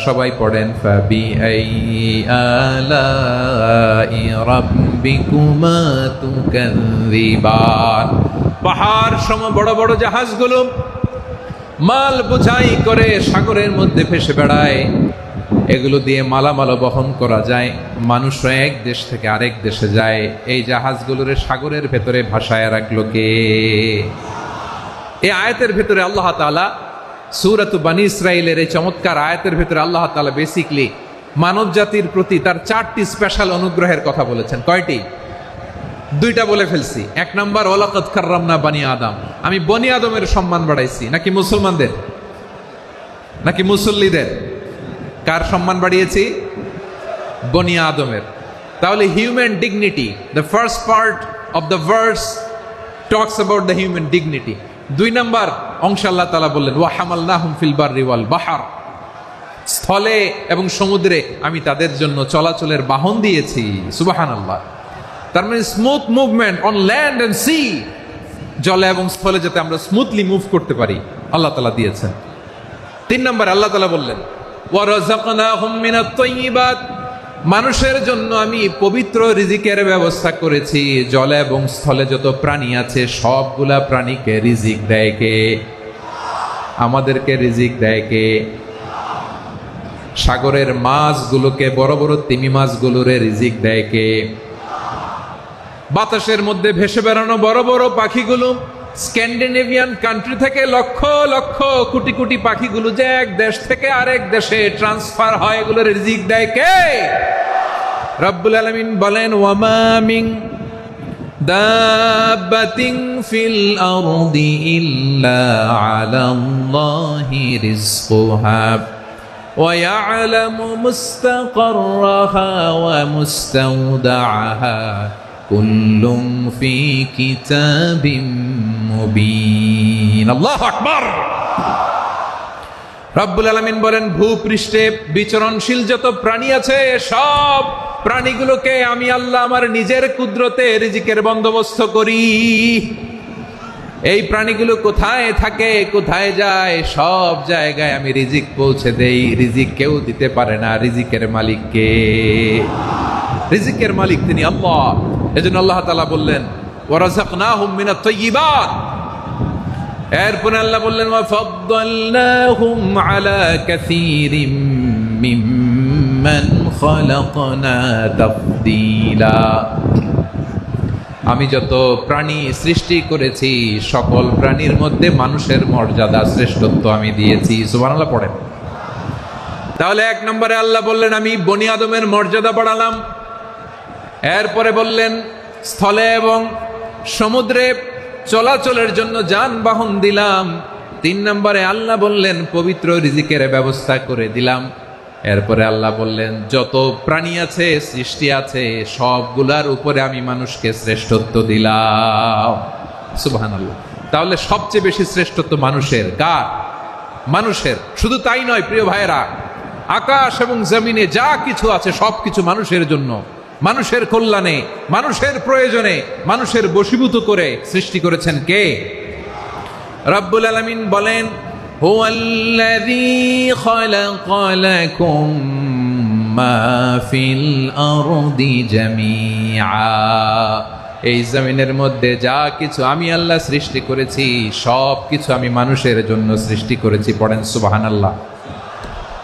S2: সবাই পড়েন, ফাবিআইয়ি আলাই রাব্বিকুমা তুকাযযিবান। পাহাড় সম বড় বড় জাহাজগুলো মাল বোঝাই করে সাগরের মধ্যে ভেসে বেড়ায়। এগুলো দিয়ে মালামাল বহন করা যায়। মানুষরা এক দেশ থেকে আরেক দেশে যায়। এই জাহাজগুলোর সাগরের ভেতরে ভাসায় রাখলো কে? এই আয়াতের ভেতরে আল্লাহ তাআলা সূরাতু বনী ইসরাঈলের এই চমৎকার আয়াতের ভেতরে আল্লাহ তাআলা বেসিকলি মানব জাতির প্রতি তার 4টি স্পেশাল অনুগ্রহের কথা বলেছেন। কয়টি? 2টা বলে ফেলছি। 1 নাম্বার, ওয়ালাকাদ কাররামনা বনী আদম, আমি বনী আদমের সম্মান বাড়াইছি। নাকি মুসলমানদের? নাকি মুসল্লিদের? কার সম্মান বাড়িয়েছি? বনী আদমের। তাহলে human dignity, the first part of the verse talks about the human dignity. 2 number অংশ আল্লাহ তাআলা বললেন, ওয়া হামালনাহুম ফিল বাররি ওয়াল বাহর, স্থলে এবং সমুদ্রে আমি তাদের জন্য চলাচলের বাহন দিয়েছি। সুবহানাল্লাহ। তার মানে smooth movement on land and sea, জলে এবং স্থলে যাতে আমরা স্মুথলি মুভ করতে পারি আল্লাহ তাআলা দিয়েছেন। 3 নাম্বার আল্লাহ তাআলা বললেন, ওয়া রাযাকনাহুম মিনাত তাইয়্যিবাত, মানুষের জন্য আমি পবিত্র রিজিকের ব্যবস্থা করেছি। জলে এবং স্থলে যত প্রাণী আছে সবগুলা প্রাণীকে রিজিক দেয় কে? আমাদেরকে রিজিক দেয় কে? সাগরের মাছগুলোকে, বড় বড় তিমি মাছগুলোরে রিজিক দেয় কে? বাতাসের মধ্যে ভেসে বেড়ানো বড় বড় পাখিগুলো, স্ক্যান্ডিনেভিয়ান কান্ট্রি থেকে লক্ষ লক্ষ কোটি কোটি পাখিগুলো যে এক দেশ থেকে আরেক দেশে ট্রান্সফার হয়, এগুলো রিজিক দেয় কে? রব্বুল আলামিন বলেন, ওয়ামা মিন দাব্বাতিন ফিল আরদি ইল্লা আলাল্লাহি রিজকুহা ওয়া ইয়ালামু মুস্তাকাররাহা ওয়া মুস্তাওদাআহা কুল্লুম ফি কিতাবিম মুবিন। আল্লাহু আকবার। রব্বুল আলামিন বলেন, ভূপৃষ্ঠে বিচরণশীল যত প্রাণী আছে সব প্রাণীগুলোকে আমি আল্লাহ আমার নিজের কুদরতে রিজিকের বন্দোবস্ত করি। এই প্রাণীগুলো কোথায় থাকে, কোথায় যায়, সব জায়গায় আমি রিজিক পৌঁছে দেই। রিজিক কেউ দিতে পারে না, রিজিকের মালিক কে? রিজিকের মালিক তিনি আল্লাহ। এজন্য আল্লাহ তাআলা বললেন, ওয়া রাযাকনাহুম মিনাত তাইয়্যিবাত, এরপরে আল্লাহ বললেন ওয়া ফাদ্দালনাহুম আলা কাসীরিম মিম্মান খালাকনা তাফদীলা। আমি যত প্রাণী সৃষ্টি করেছি সকল প্রাণীর মধ্যে মানুষের মর্যাদা শ্রেষ্ঠত্ব আমি দিয়েছি। সুবহানাল্লাহ পড়েন। তাহলে এক নম্বরে আল্লাহ বললেন আমি বনি আদমের মর্যাদা বাড়ালাম। এরপরে বললেন স্থলে এবং সমুদ্রে চলাচলের জন্য যানবাহন দিলাম। 3 নম্বরে আল্লাহ বললেন পবিত্র রিজিকের ব্যবস্থা করে দিলাম। এরপরে আল্লাহ বললেন যত প্রাণী আছে সৃষ্টি আছে সবগুলার উপরে আমি মানুষকে শ্রেষ্ঠত্ব দিলাম। সুবহানাল্লাহ। তাহলে সবচেয়ে বেশি শ্রেষ্ঠত্ব মানুষের। কার? মানুষের। শুধু তাই নয় প্রিয় ভাইয়েরা, আকাশ এবং জমিনে যা কিছু আছে সবকিছু মানুষের জন্য, মানুষের কল্যাণে, মানুষের প্রয়োজনে, মানুষের বশীভূত করে সৃষ্টি করেছেন কে? রব্বুল আলামিন বলেন হুয়াল্লাযী খালাকা লাকুম মা ফিল আরদি জামিআ। এই জমিনের মধ্যে যা কিছু আমি আল্লাহ সৃষ্টি করেছি সব কিছু আমি মানুষের জন্য সৃষ্টি করেছি। পড়েন সুবহানাল্লাহ।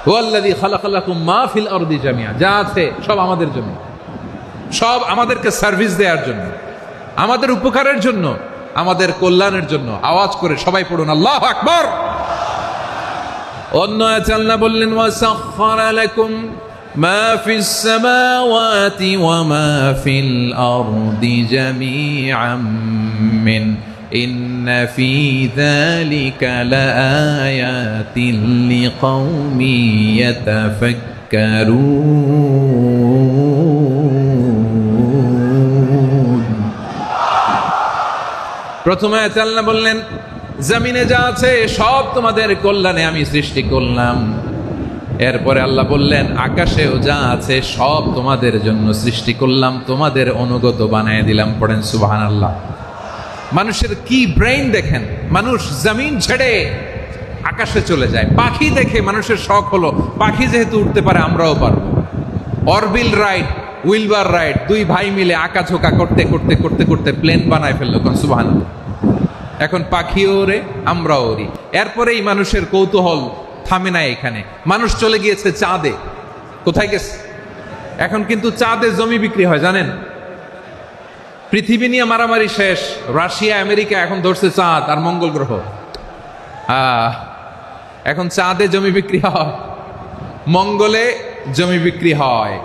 S2: হুয়াল্লাযী খালাকা লাকুম মা ফিল আরদি জামিআ। যা আছে সব আমাদের জন্য, সব আমাদেরকে সার্ভিস দেওয়ার জন্য, আমাদের উপকারের জন্য, আমাদের কল্যাণের জন্য। আওয়াজ করে সবাই পড়ুন আল্লাহু আকবার। অন্য আয়াতে আল্লাহ বললেন ওয়াসাখখারা লাকুম মা ফিস সামাওয়াতি ওয়া মা ফিল আরদি জামিআম মিন ইন্না ফি যালিকা লাআয়াতিন লিকাউমি ইয়াতাফাক্কারুন। প্রথমে আয়াতে আল্লাহ বললেন জমিনে যা আছে সব তোমাদের কল্যাণে আমি সৃষ্টি করলাম। এরপরে আল্লাহ বললেন আকাশেও যা আছে সব তোমাদের জন্য সৃষ্টি করলাম, তোমাদের অনুগত বানিয়ে দিলাম। পড়েন সুবহানাল্লাহ। মানুষের কি ব্রেইন দেখেন, মানুষ জমিন ছেড়ে আকাশে চলে যায়। পাখি দেখে মানুষের শখ হলো পাখি যেহেতু উঠতে পারে আমরাও পারবো। অরবিল রাইট, উইলবার রাইট, 2 ভাই মিলে আঁকাঝোঁকা করতে করতে করতে করতে প্লেন বানায় ফেললো। কোন সুবহানাল্লাহ। এখন পাখিও ওরে আমরাও ওরি। এরপরেই মানুষের কৌতূহল থামে না এখানে। মানুষ চলে গিয়েছে চাঁদে। কোথায় গেছে? এখন কিন্তু চাঁদে জমি বিক্রি হয় জানেন। পৃথিবী নিয়ে মারামারি শেষ। রাশিয়া আমেরিকা এখন ধরছে চাঁদ আর মঙ্গল গ্রহ। এখন চাঁদে জমি বিক্রি হয়, মঙ্গলে জমি বিক্রি হয়।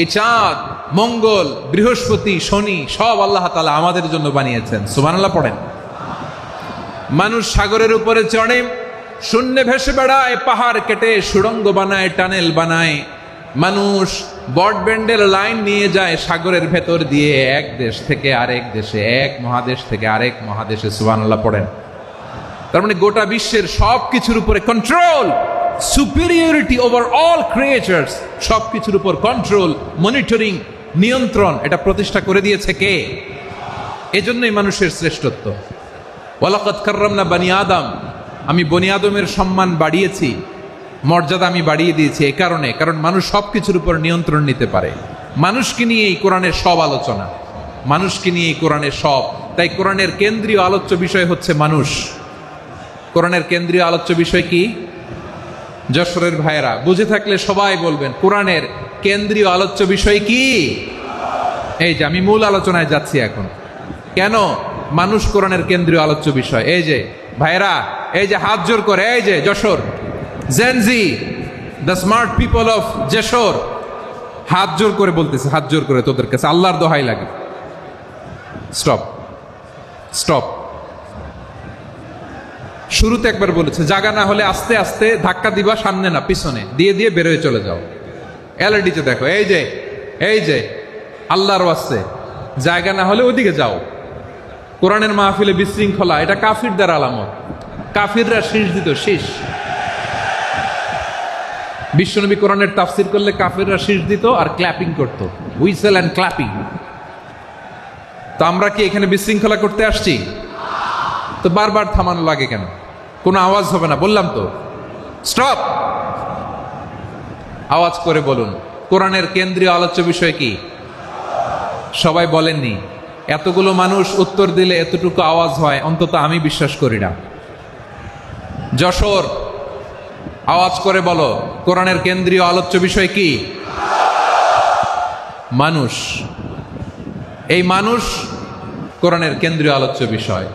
S2: এই চাঁদ, মঙ্গল, বৃহস্পতি, শনি সব আল্লাহ তাআলা আমাদের জন্য বানিয়েছেন। সুবহানাল্লাহ পড়েন। মানুষ সাগরের উপরে চড়ে, শূন্যে ভেসে বেড়ায়, পাহাড় কেটে সুড়ঙ্গ বানায়, টানেল বানায়। মানুষ ব্রডব্যান্ডের লাইন নিয়ে যায় সাগরের ভেতর দিয়ে, এক দেশ থেকে আরেক দেশে, এক মহাদেশ থেকে আরেক মহাদেশে। সুবহানাল্লাহ পড়েন। তার মানে গোটা বিশ্বের সব কিছুর উপরে control, superiority over all creatures, সব কিছুর উপর কন্ট্রোল, মনিটরিং, নিয়ন্ত্রণ, এটা প্রতিষ্ঠা করে দিয়েছে কে? এজন্যই মানুষের শ্রেষ্ঠত্ব। ওয়ালাকাদ কাররামনা বানি আদম। আমি বনি আদমের সম্মান বাড়িয়েছি, মর্যাদা আমি বাড়িয়ে দিয়েছি এই কারণে, কারণ মানুষ সব কিছুর উপর নিয়ন্ত্রণ নিতে পারে। মানুষকে নিয়ে এই কোরআনের সব আলোচনা, মানুষকে নিয়ে এই কোরআনের সব। তাই কোরআনের কেন্দ্রীয় আলোচ্য বিষয় হচ্ছে মানুষ। কোরআনের কেন্দ্রীয় আলোচ্য বিষয় কি? যশোরের ভাইয়েরা বুঝে থাকলে সবাই বলবেন কোরআনের কেন্দ্রীয় আলোচ্য বিষয় কি? এই যে আমি মূল আলোচনায় যাচ্ছি এখন। কেন মানুষ কোরআনের কেন্দ্রীয় আলোচ্য বিষয়? এই যে ভাইয়েরা, এই যে হাত জোর করে, এই যে Jessore Gen Z, the smart people of Jessore, হাত জোর করে বলতেছে, হাত জোর করে তোদের কাছে আল্লাহর দোহাই লাগে, স্টপ স্টপ। শুরুতে একবার বলেছে জায়গা না হলে আস্তে আস্তে ধাক্কা দিবা, সামনে না পিছনে, দিয়ে দিয়ে বেরোয় চলে যাও। এলইডিতে দেখো, এই যে এই যে আল্লাহর ওয়াস্তে জায়গা না হলে ওইদিকে যাও। কোরআনের মাহফিলে বিশৃঙ্খলা, এটা কাফিরদের আলামত। কাফিররা শীষ দিত, শীষ। বিশ্বনবী কোরআনের তাফসির করলে কাফিররা শীষ দিত আর ক্ল্যাপিং করত, হুইসেল অ্যান্ড ক্ল্যাপিং। তো আমরা কি এখানে বিশৃঙ্খলা করতে আসছি? তো বারবার থামানো লাগে কেন? কোনো আওয়াজ হবে না, বললাম তো স্টপ। আওয়াজ করে বলুন কোরআনের কেন্দ্রীয় আলোচ্য বিষয় কি? সবাই বলেননি। এতগুলো মানুষ উত্তর দিলে এতটুকু আওয়াজ হয়, অন্তত আমি বিশ্বাস করি না। যশোর, আওয়াজ করে বলো, কোরআনের কেন্দ্রীয় আলোচ্য বিষয় কি? মানুষ। এই মানুষ কোরআনের কেন্দ্রীয় আলোচ্য বিষয়।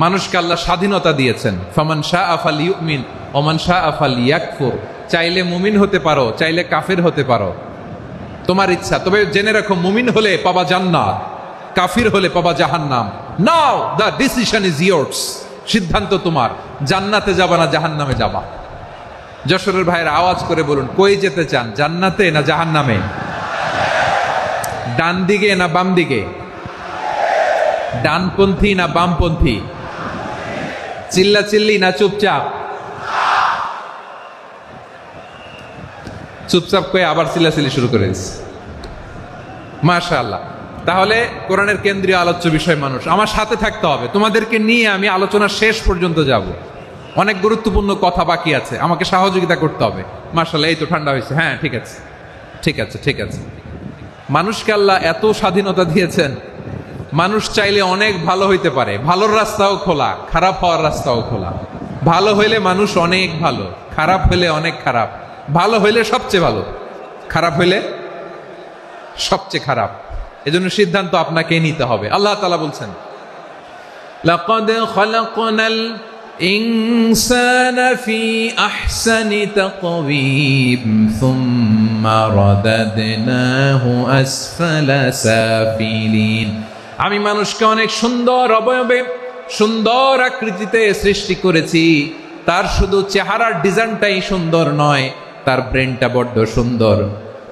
S2: মানুষকে আল্লাহ স্বাধীনতা দিয়েছেন। ফামান শাআ ফালইউমিন ওয়া মান শাআ ফালইয়াকফুর। চাইলে মুমিন হতে পারো, চাইলে কাফের হতে পারো, তোমার ইচ্ছা। তবে জেনে রাখো, মুমিন হলে পাবা জান্নাত, কাফির হলে পাবা জাহান্নাম। নাও দ্য ডিসিশন ইজ ইয়ার্স। সিদ্ধান্ত তোমার, জান্নাতে যাবা না জাহান্নামে যাবা। যশোরের ভাইয়েরা আওয়াজ করে বলুন, কই যেতে চান, জান্নাতে না জাহান্নামে? ডান দিকে না বাম দিকে? ডানপন্থী না বামপন্থী? চিল্লা চিল্লি না চুপচাপ? চুপচাপ করে আবার চিল্লাচিল্লি শুরু করে দিচ্ছে। মাশাআল্লাহ। তাহলে কোরআনের কেন্দ্রীয় আলোচ্য বিষয় মানুষ। আমার সাথে থাকতে হবে, তোমাদেরকে নিয়ে আমি আলোচনা শেষ পর্যন্ত যাব। অনেক গুরুত্বপূর্ণ কথা বাকি আছে, আমাকে সহযোগিতা করতে হবে। মাশাআল্লাহ, এই তো ঠান্ডা হয়েছে। হ্যাঁ, ঠিক আছে ঠিক আছে ঠিক আছে। মানুষকে আল্লাহ এত স্বাধীনতা দিয়েছেন, মানুষ চাইলে অনেক ভালো হইতে পারে। ভালোর রাস্তাও খোলা, খারাপ হওয়ার রাস্তাও খোলা। ভালো হইলে মানুষ অনেক ভালো, খারাপ হইলে অনেক খারাপ। ভালো হইলে সবচেয়ে ভালো, খারাপ হইলে সবচেয়ে খারাপ। এজন্য সিদ্ধান্ত আপনাকে নিতে হবে। আল্লাহ তাআলা বলছেন, লাকাদ খালাকনাল ইনসানা ফি আহসানি তাকওয়িম সুম্মা রাদাদনাহু আসফালা সাফিলিন। আমি মানুষকে অনেক সুন্দর অবয়বে, সুন্দর আকৃতিতে সৃষ্টি করেছি। তার শুধু চেহারার ডিজাইনটাই সুন্দর নয়, তার ব্রেনটা বড্ড সুন্দর,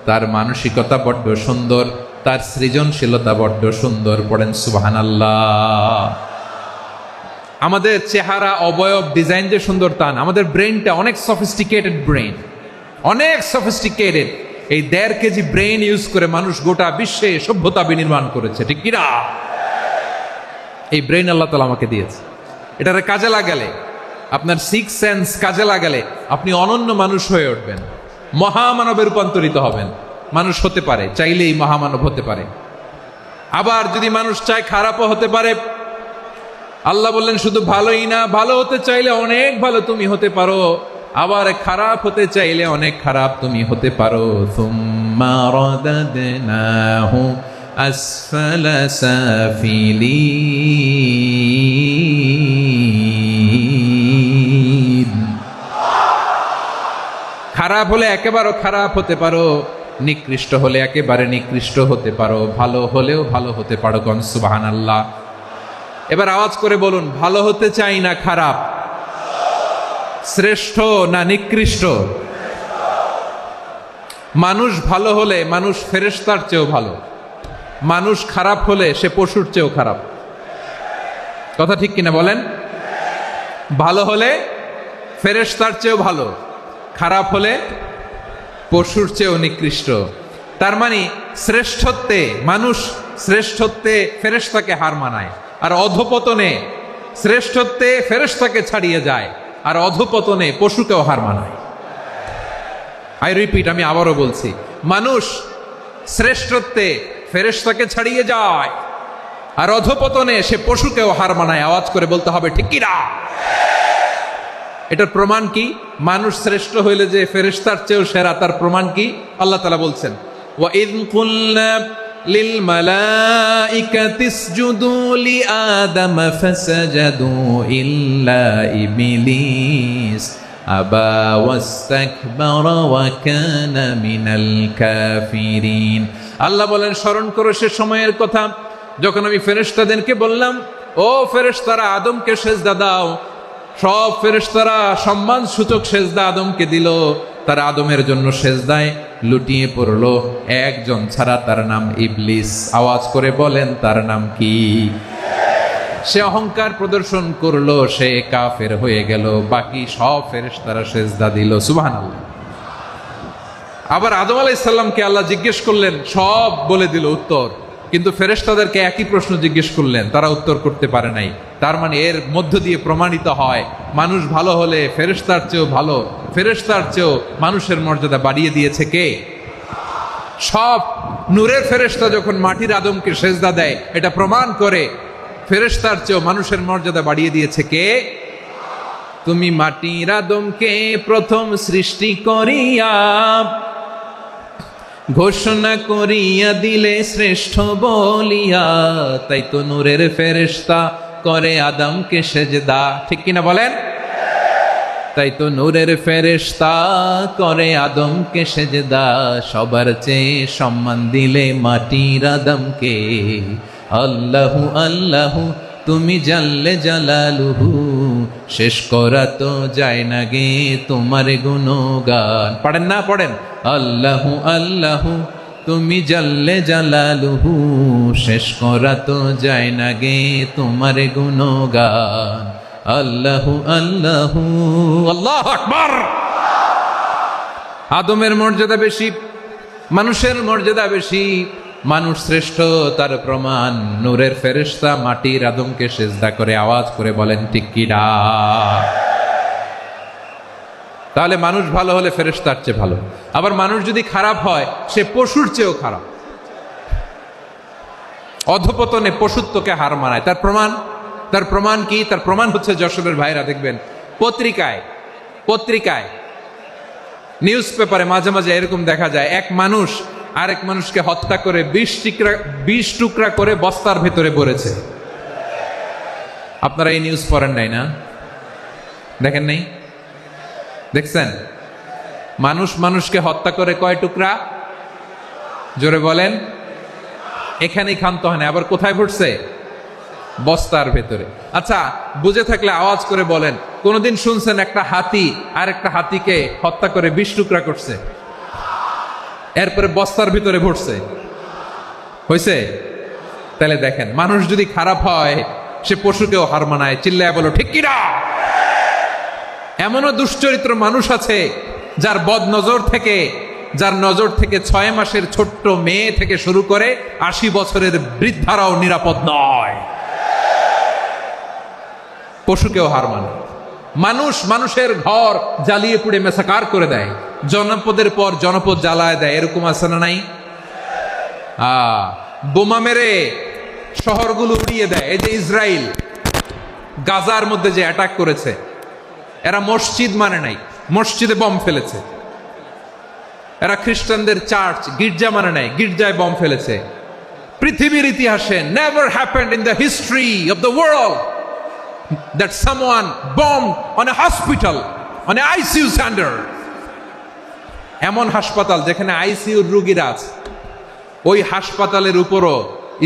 S2: তার মানসিকতা বড্ড সুন্দর, তার সৃজনশীলতা বড্ড সুন্দর। পড়েন সুবহানাল্লাহ। আমাদের চেহারা, অবয়ব, ডিজাইন যে সুন্দর তা না, আমাদের ব্রেনটা অনেক সফিস্টিকেটেড ব্রেন, অনেক সফিস্টিকেটেড। এই 1.5 কেজি ব্রেন ইউজ করে মানুষ গোটা বিশ্বে সভ্যতা বিনির্মাণ করেছে, ঠিক কিনা? এই ব্রেন আল্লাহ তাআলা আমাকে দিয়েছে। এটারে কাজে লাগালে, আপনার 6 সেন্স কাজে লাগালে আপনি অনন্য মানুষ হয়ে উঠবেন, মহামানবে রূপান্তরিত হবেন। মানুষ হতে পারে, চাইলেই মহামানব হতে পারে। আবার যদি মানুষ চায়, খারাপও হতে পারে। আল্লাহ বললেন শুধু ভালোই না, ভালো হতে চাইলে অনেক ভালো তুমি হতে পারো, আবার খারাপ হতে চাইলে অনেক খারাপ তুমি হতে পারো। সুম্মা রাদাদনাহু আসফালা সাফিলিন। খারাপ হলে একেবারে খারাপ হতে পারো, নিকৃষ্ট হলে একেবারে নিকৃষ্ট হতে পারো, ভালো হলেও ভালো হতে পারো। কোন সুবহানাল্লাহ। এবার আওয়াজ করে বলুন, ভালো হতে চাই না খারাপ? শ্রেষ্ঠ না নিকৃষ্ট? মানুষ ভালো হলে মানুষ ফেরেশতার চেয়েও ভালো, মানুষ খারাপ হলে সে পশুর চেয়েও খারাপ। কথা ঠিক কিনা বলেন? ভালো হলে ফেরেশতার চেয়েও ভালো, খারাপ হলে পশুর চেয়েও নিকৃষ্ট। তার মানে শ্রেষ্ঠত্বে মানুষ, শ্রেষ্ঠত্বে ফেরেশতাকে হার মানায়, আর অধপতনে শ্রেষ্ঠত্বে ফেরেশতাকে ছাড়িয়ে যায়, আর অধপতনে পশুকেও হার মানায়। আই রিপিট, আমি আবারও বলছি, মানুষ শ্রেষ্ঠত্বে ফেরেশতাকে ছাড়িয়ে যায়, আর অধপতনে সে পশুকেও হার মানায়। আওয়াজ করে বলতে হবে, ঠিক কি না? এটার প্রমাণ কি? মানুষ শ্রেষ্ঠ হইলে যে ফেরেশতার চেয়েও সেরা, তার প্রমাণ কি? আল্লাহ তাআলা বলছেন, ওয়া ইয কুলনা লিল মালাইকাতি ইসজুদু লি আদম ফাসাজাদু ইল্লা ইবলিস আবা ওয়াস্তাকবারা ওয়া কানা মিনাল কাফিরিন। আল্লাহ বলেন, স্মরণ করো সে সময়ের কথা যখন আমি ফেরেশতাদেরকে বললাম, ও ফেরেশতারা আদমকে সেজদা দাও। সব ফেরেশতারা সম্মান সূচক সেজদা আদমকে দিল, তারা আদমের জন্য সেজদায় লুটিয়ে পড়লো, একজন ছাড়া, তার নাম ইবলিস। আওয়াজ করে বলেন, তার নাম কি? সে অহংকার প্রদর্শন করলো, সে কাফের হয়ে গেল। বাকি সব ফেরেশতারা সেজদা দিল। সুবহানাল্লাহ। আবার আদম আলাইহিস সালামকে আল্লাহ জিজ্ঞেস করলেন, সব বলে দিল উত্তর, কিন্তু ফেরেশতাদেরকে একই প্রশ্ন জিজ্ঞেস করলেন, তারা উত্তর করতে পারে নাই। তার মানে এর মধ্য দিয়ে প্রমাণিত হয়, মানুষ ভালো হলে ফেরেশতার চেয়েও ভালো, ফেরেশতার চেয়েও মানুষের মর্যাদা বাড়িয়ে দিয়েছে কে? সব নূরের ফেরেশতা যখন মাটির আদমকে সেজদা দেয়, এটা প্রমাণ করে ফেরেশতার চেয়েও মানুষের মর্যাদা বাড়িয়ে দিয়েছে কে? তো তুমি মাটির আদমকে প্রথম সৃষ্টি করিয়া ঘোষণা করিয়া দিলে শ্রেষ্ঠ বলিয়া, তাই তো নূরের ফেরেশতা করে আদমকে সেজদা। ঠিক কিনা বলেন? তাই তো নূরের ফেরেশতা করে আদমকে সেজদা, সবার চেয়ে সম্মান দিলে মাটির আদমকে। আল্লাহু আল্লাহু তুমি জাল্লে জালালুহু, শেষ করা তো যায় না গে তোমার গুণগান। পড়েন না? পড়েন। আল্লাহু আল্লাহু তুমি জাল্লে জালালুহু, শেষ করা তো যায় না গে তোমার গুণগান। আল্লাহু আল্লাহু আল্লাহু আকবার। আদমের মর্যাদা বেশি, মানুষের মর্যাদা বেশি, মানুষ শ্রেষ্ঠ তার প্রমাণ নূরের ফেরেশতা মাটির আদমকে সেজদা করে আওয়াজ করে বলেন ঠিক কি না? তাহলে মানুষ ভালো হলে ফেরেশতার চেয়ে ভালো। আবার মানুষ যদি খারাপ হয় সে পশুর চেয়েও খারাপ, অধপতনে পশুত্বকে হার মানায়। তার প্রমাণ কি? তার প্রমাণ হচ্ছে যশোরের ভাইরা দেখবেন পত্রিকায় নিউজ পেপারে মাঝে মাঝে এরকম দেখা যায়, এক মানুষ আরেক মানুষকে হত্যা করে 20 টুকরা করে বস্তার ভেতরে ভরেছে। আপনারা এই নিউজ পড়েন নাই না? দেখেন নাই? দেখছেন? মানুষ মানুষকে হত্যা করে কয় টুকরা? জোরে বলেন। এখানেই ক্ষান্ত হয় না, আবার কোথায় ভরছে? বস্তার ভেতরে। আচ্ছা, বুঝে থাকলে আওয়াজ করে বলেন, কোনদিন শুনছেন একটা হাতি আর একটা হাতিকে হত্যা করে 20 টুকরা করছে, এরপরে বস্তার ভিতরে ভরছে? হয়েছে? তাহলে দেখেন, মানুষ যদি খারাপ হয় সে পশুকেও হার মানায়। চিল্লায় বলো ঠিক কিনা? এমনও দুশ্চরিত্র মানুষ আছে যার নজর থেকে 6 মাসের ছোট্ট মেয়ে থেকে শুরু করে 80 বছরের বৃদ্ধারাও নিরাপদ নয়। পশুকেও হার মানে। মানুষের ঘর জ্বালিয়ে পুড়ে মেসাকার করে দেয়, জনপদের পর জনপদ জ্বালায় দেয়। এরকম আছে না নাই? বোমা মেরে শহরগুলো উড়িয়ে দেয়। এই যে ইসরায়েল গাজার মধ্যে যে অ্যাটাক করেছে, এরা মসজিদ মানে নাই, মসজিদে বম ফেলেছে। এরা খ্রিস্টানদের চার্চ গির্জা মানে নাই, গির্জায় বম ফেলেছে। পৃথিবীর ইতিহাসে never happened in the history of the world that someone bombed on a hospital, on a ICU center. এমন হাসপাতাল যেখানে আইসিইউর রোগীরা আছে, ওই হাসপাতালের উপরও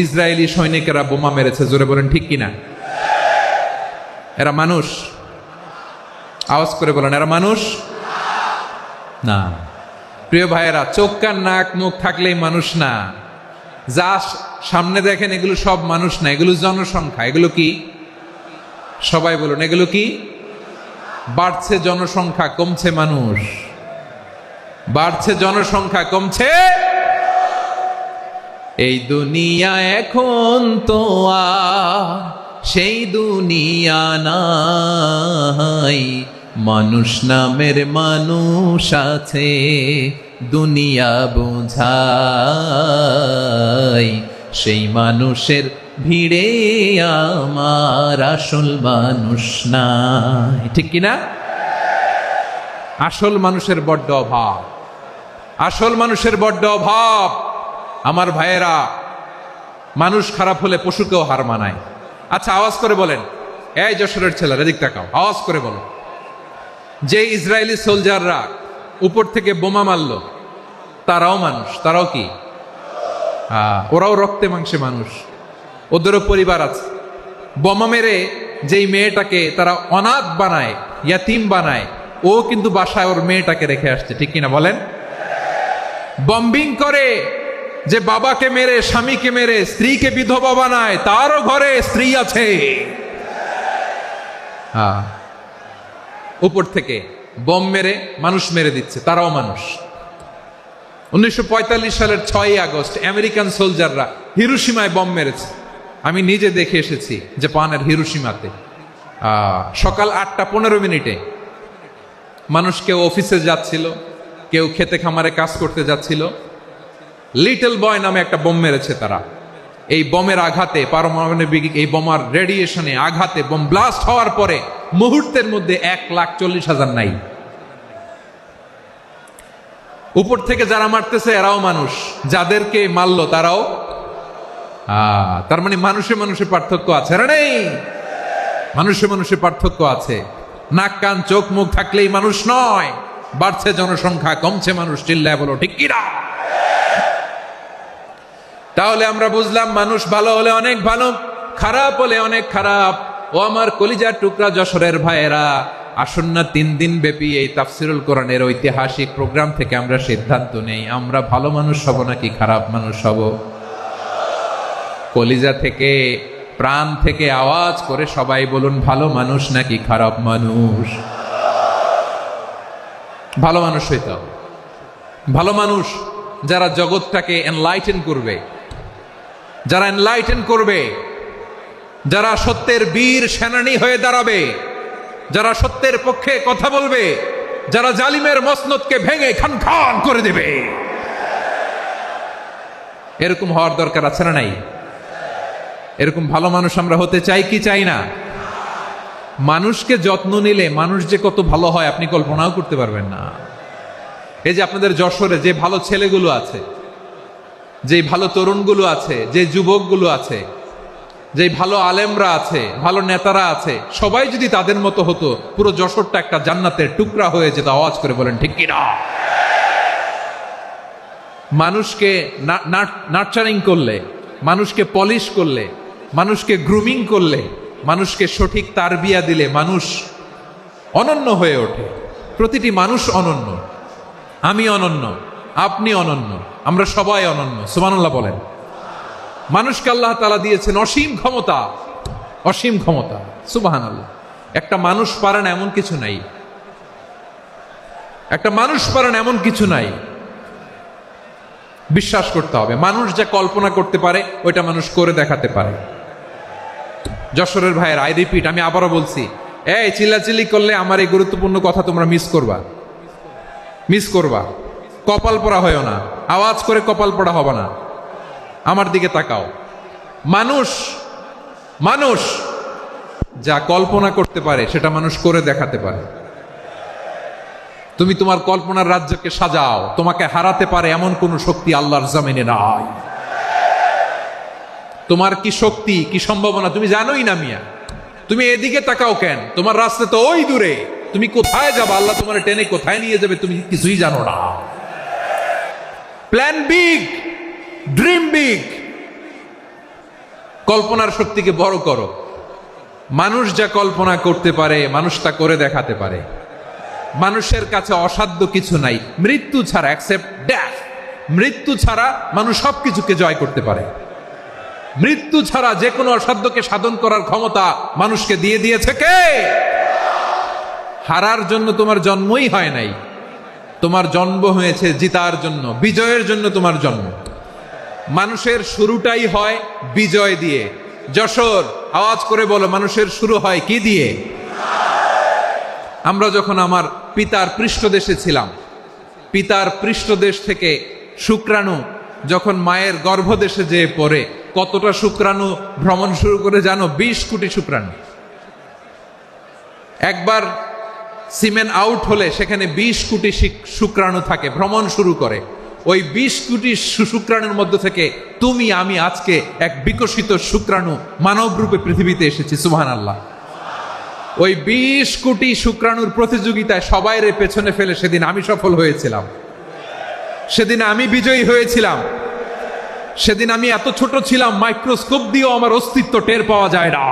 S2: ইসরায়েলি সৈনিকেরা বোমা মেরেছে। জোরে বলেন ঠিক কিনা? এরা মানুষ? আওয়াজ করে বলেন, এরা মানুষ না। প্রিয় ভাইয়েরা, চোখ কান নাক মুখ থাকলেই মানুষ না। যা সামনে দেখেন এগুলো সব মানুষ না, এগুলো জনসংখ্যা। এগুলো কি? সবাই বলুন, এগুলো কি? বাড়ছে জনসংখ্যা, কমছে মানুষ। বাড়ছে জনসংখ্যা, কমছে। এই দুনিয়া এখন তো আর সেই দুনিয়া নাই, মানুষ নামের মানুষ আছে দুনিয়া বোঝাই, সেই মানুষের ভিড়ে আমার আসল মানুষ নাই। ঠিক কিনা? আসল মানুষের বড্ড অভাব, আসল মানুষের বড্ড অভাব। আমার ভাইয়েরা, মানুষ খারাপ হলে পশুকেও হার মানায়। আচ্ছা, আওয়াজ করে বলেন, এই যশোরের ছেলেরা এদিক তাকাও, আওয়াজ করে বলো, যে ইসরায়েলি সোলজাররা উপর থেকে বোমা মারলো তারাও মানুষ? তারাও কি? ওরাও রক্তে মাংসে মানুষ, ওদেরও পরিবার আছে। বোমা মেরে যেই মেয়েটাকে তারা অনাথ বানায়, ইয়াতিম বানায়, ও কিন্তু বাসায় ওর মেয়েটাকে রেখে আসছে। ঠিক কিনা বলেন? বম্বিং করে যে বাবাকে মেরে, স্বামীকে মেরে স্ত্রীকে বিধবা বানায়, তারও ঘরে স্ত্রী আছে। উপর থেকে বম মেরে মানুষ মেরে দিচ্ছে, তারাও মানুষ। 1945 সালের 6 আগস্ট আমেরিকান সোলজাররা হিরোশিমায় বম মেরেছে। আমি নিজে দেখে এসেছি জাপানের হিরোশিমাতে। সকাল 8:15 মানুষ কেউ অফিসে যাচ্ছিল, কেউ খেতে খামারে কাজ করতে যাচ্ছিল। লিটল বয় নামে একটা বোম মেরেছে তারা। এই বোমের আঘাতে, পারমাণবিক এই বোমার রেডিয়েশনে আঘাতে, বোম ব্লাস্ট হওয়ার পরে মুহূর্তের মধ্যে 1,40,000 নাই। উপর থেকে যারা মারতেছে এরাও মানুষ, যাদেরকে মারলো তারাও। তার মানে মানুষে মানুষে পার্থক্য আছে না? নেই, মানুষে মানুষে পার্থক্য আছে। নাক কান চোখ মুখ থাকলেই মানুষ নয়। বাড়ছে জনসংখ্যা, কমছে মানুষ, চিল্লায় বলো ঠিক কিনা? তাহলে আমরা বুঝলাম মানুষ ভালো হলে অনেক ভালো, খারাপ হলে অনেক খারাপ। ও আমার কলিজার টুকরা যশোরের ভাইয়েরা, আসুন না 3 দিন ব্যাপী এই তাফসিরুল কোরআনের ঐতিহাসিক প্রোগ্রাম থেকে আমরা সিদ্ধান্ত নেই আমরা ভালো মানুষ হব নাকি খারাপ মানুষ হব। কলিজা থেকে, প্রাণ থেকে আওয়াজ করে সবাই বলুন, ভালো মানুষ নাকি খারাপ মানুষ? ভালো মানুষ হইতে হবে। ভালো মানুষ যারা জগৎটাকে এনলাইটেন করবে, যারা এনলাইটেন করবে, যারা সত্যের বীর সেনানী হয়ে দাঁড়াবে, যারা সত্যের পক্ষে কথা বলবে, যারা জালিমের মসনদকে ভেঙে খান খান করে দেবে, এরকম হওয়ার দরকার আছে না নাই? এরকম ভালো মানুষ আমরা হতে চাই কি চাই না? মানুষকে যত্ন নিলে মানুষ যে কত ভালো হয় আপনি কল্পনাও করতে পারবেন না। এই যে আপনাদের যশোরে যে ভালো ছেলেগুলো আছে, যে ভালো তরুণগুলো আছে, যে যুবকগুলো আছে, যে ভালো আলেমরা আছে, ভালো নেতারা আছে, সবাই যদি তাদের মতো হতো পুরো যশোরটা একটা জান্নাতের টুকরা হয়ে যেত। আওয়াজ করে বলেন ঠিক কিনা? মানুষকে নার্চারিং করলে, মানুষকে পলিশ করলে, মানুষকে গ্রুমিং করলে, মানুষকে সঠিক তারবিয়া দিলে মানুষ অনন্য হয়ে ওঠে। প্রতিটি মানুষ অনন্য। আমি অনন্য, আপনি অনন্য, আমরা সবাই অনন্য। সুবহানাল্লাহ বলেন। মানুষকে আল্লাহ তাআলা দিয়েছেন অসীম ক্ষমতা, অসীম ক্ষমতা। সুবহানাল্লাহ। একটা মানুষ পারে না এমন কিছু নাই, একটা মানুষ পারে না এমন কিছু নাই। বিশ্বাস করতে হবে, মানুষ যা কল্পনা করতে পারে ওইটা মানুষ করে দেখাতে পারে। যশোরের ভাইয়ের, আই রিপিট, আমি আবারও বলছি, এই চিল্লাচিল্লি করলে আমার এই গুরুত্বপূর্ণ কথা তোমরা মিস করবা, মিস করবা। কপাল পড়া হয় না, আওয়াজ করে কপাল পড়া হবে না। আমার দিকে তাকাও। মানুষ, মানুষ যা কল্পনা করতে পারে সেটা মানুষ করে দেখাতে পারে। তুমি তোমার কল্পনার রাজ্যকে সাজাও, তোমাকে হারাতে পারে এমন কোন শক্তি আল্লাহর জমিনে নাই। তোমার কি শক্তি, কি সম্ভাবনা তুমি জানোই না মিয়া। তুমি এদিকে তাকাও কেন? তোমার রাস্তা তো ওই দূরে। তুমি কোথায় যাবে, আল্লাহ তোমার টেনে কোথায় নিয়ে যাবে তুমি কিছুই জানো না। Plan big, dream big. কল্পনার শক্তিকে বড় করো। মানুষ যা কল্পনা করতে পারে মানুষ তা করে দেখাতে পারে। মানুষের কাছে অসাধ্য কিছু নাই মৃত্যু ছাড়া, অ্যাকসেপ্ট ডেথ। মৃত্যু ছাড়া মানুষ সবকিছুকে জয় করতে পারে। মৃত্যু ছাড়া যে কোনো অসাধ্যকে সাধন করার ক্ষমতা মানুষকে দিয়ে দিয়েছে কে? হারার জন্য তোমার জন্মই হয় নাই, তোমার জন্ম হয়েছে জিতার জন্য, বিজয়ের জন্য তোমার জন্ম। মানুষের শুরুটাই হয় বিজয় দিয়ে। যশোর, আওয়াজ করে বলো, মানুষের শুরু হয় কি দিয়ে? আমরা যখন আমার পিতার পৃষ্ঠদেশে ছিলাম, পিতার পৃষ্ঠদেশ থেকে শুক্রাণু যখন মায়ের গর্ভদেশে যেয়ে পড়ে, কতটা শুক্রাণু ভ্রমণ শুরু করে জানো? 20 কোটি শুক্রাণু। একবার সিমেন আউট হলে সেখানে 20 কোটি শুক্রাণু থাকে, ভ্রমণ শুরু করে। ওই 20 কোটি শুক্রাণুর মধ্য থেকে তুমি আমি আজকে এক বিকশিত শুক্রাণু মানব রূপে পৃথিবীতে এসেছি। সুবহানাল্লাহ। ওই 20 কোটি শুক্রাণুর প্রতিযোগিতায় সবাইরে পেছনে ফেলে সেদিন আমি সফল হয়েছিলাম, সেদিন আমি বিজয়ী হয়েছিলাম। সেদিন আমি এত ছোট ছিলাম মাইক্রোস্কোপ দিয়েও আমার অস্তিত্ব টের পাওয়া যায় না।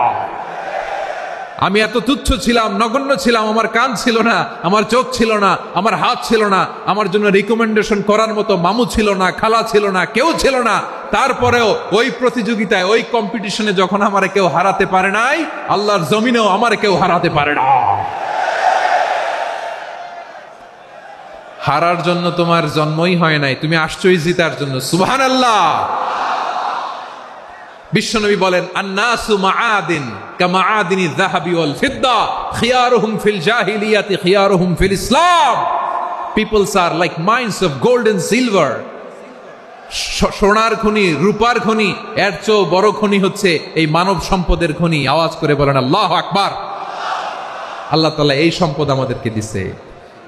S2: আমি এত তুচ্ছ ছিলাম, নগণ্য ছিলাম। আমার কান ছিল না, আমার চোখ ছিল না, আমার হাত ছিল না, আমার জন্য রিকমেন্ডেশন করার মতো মামু ছিল না, খালা ছিল না, কেউ ছিল না। তারপরেও ওই প্রতিযোগিতায়, ওই কম্পিটিশনে যখন আমারে কেউ হারাতে পারে নাই, আল্লাহর জমিনেও আমারে কেউ হারাতে পারে না। হারার জন্য তোমার জন্মই হয় নাই, তুমি আসছই জিতার জন্য। সুবহানাল্লাহ। বিশ্বনবী বলেন, আন্নাসু মাআদিন কামাআদিনি যাহাবি ওয়াল ফিদ্দা খিয়ারুহুম ফিল জাহিলিয়াতি খিয়ারুহুম ফিল ইসলাম। Peoples are like mines of gold and silver. সোনার খনি, রূপার খনি, এর চেয়েও বড় খনি হচ্ছে এই মানব সম্পদের খনি। আওয়াজ করে বলেন আল্লাহু আকবার। আল্লাহ তাআলা এই সম্পদ আমাদেরকে দিছে।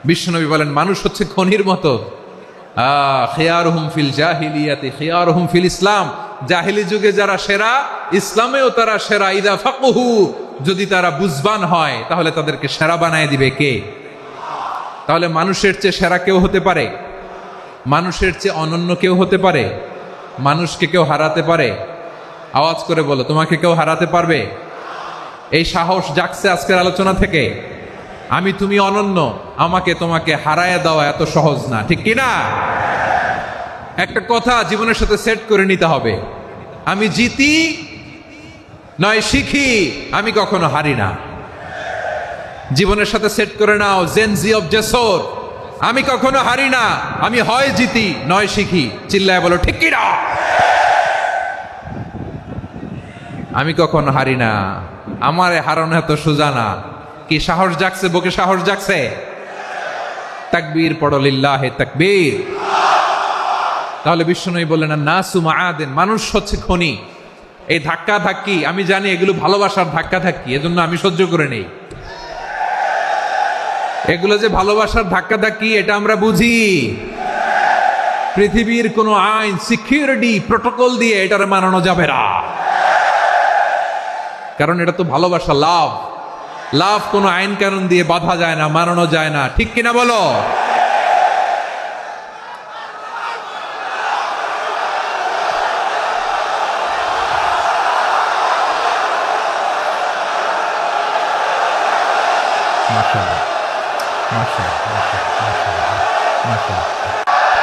S2: বিশ্বনবী বলেন মানুষ হচ্ছে খনির মতো। খিয়ারুহুম ফিল জাহিলিয়াতি খিয়ারুহুম ফিল ইসলাম। জাহিলি যুগে যারা সেরা, ইসলামেও তারা সেরা। ইদা ফাকহু, যদি তারা বুঝবান হয় তাহলে তাদেরকে সেরা বানায় দিবে কে? তাহলে মানুষের চেয়ে সেরা কেউ হতে পারে? মানুষের চেয়ে অনন্য কেউ হতে পারে? মানুষকে কেউ হারাতে পারে? আওয়াজ করে বলো, তোমাকে কেউ হারাতে পারবে? এই সাহস জাগছে আজকের আলোচনা থেকে। আমি তুমি অনন্য, আমাকে তোমাকে হারায় দেওয়া এত সহজ না, ঠিক কি না? একটা কথা জীবনের সাথে সেট করে নিতে হবে, আমি জিতি নয় শিখি, আমি কখনো হারি না। জীবনের সাথে সেট করে নাও, জেনজি অফ জেসর, আমি কখনো হারি না, আমি হয় জিতি নয় শিখি। চিল্লায় বলো ঠিক কি না? আমি কখনো হারি না, আমারে হারানো এত সোজা না। কি সাহস জাগছে? বুকে সাহস জাগছে? তাকবীর পড়ো, লিল্লাহে তাকবীর। তাহলে বিশ্বনবী বললেন নাসু মাআদিন, মানুষ হচ্ছে খনি। এই ধাক্কা ধাক্কি আমি জানি এগুলো ভালোবাসার ধাক্কা ধাক্কি, এজন্য আমি সহ্য করে নেই। এগুলো যে ভালোবাসার ধাক্কা ধাক্কি এটা আমরা বুঝি। পৃথিবীর কোন আইন, সিকিউরিটি প্রটোকল দিয়ে এটারে মানানো যাবে না, কারণ এটা তো ভালোবাসা, লাভ। লাভ কোনো আইন কানুন দিয়ে বাধা যায় না, মানানো যায় না, ঠিক কিনা বলো?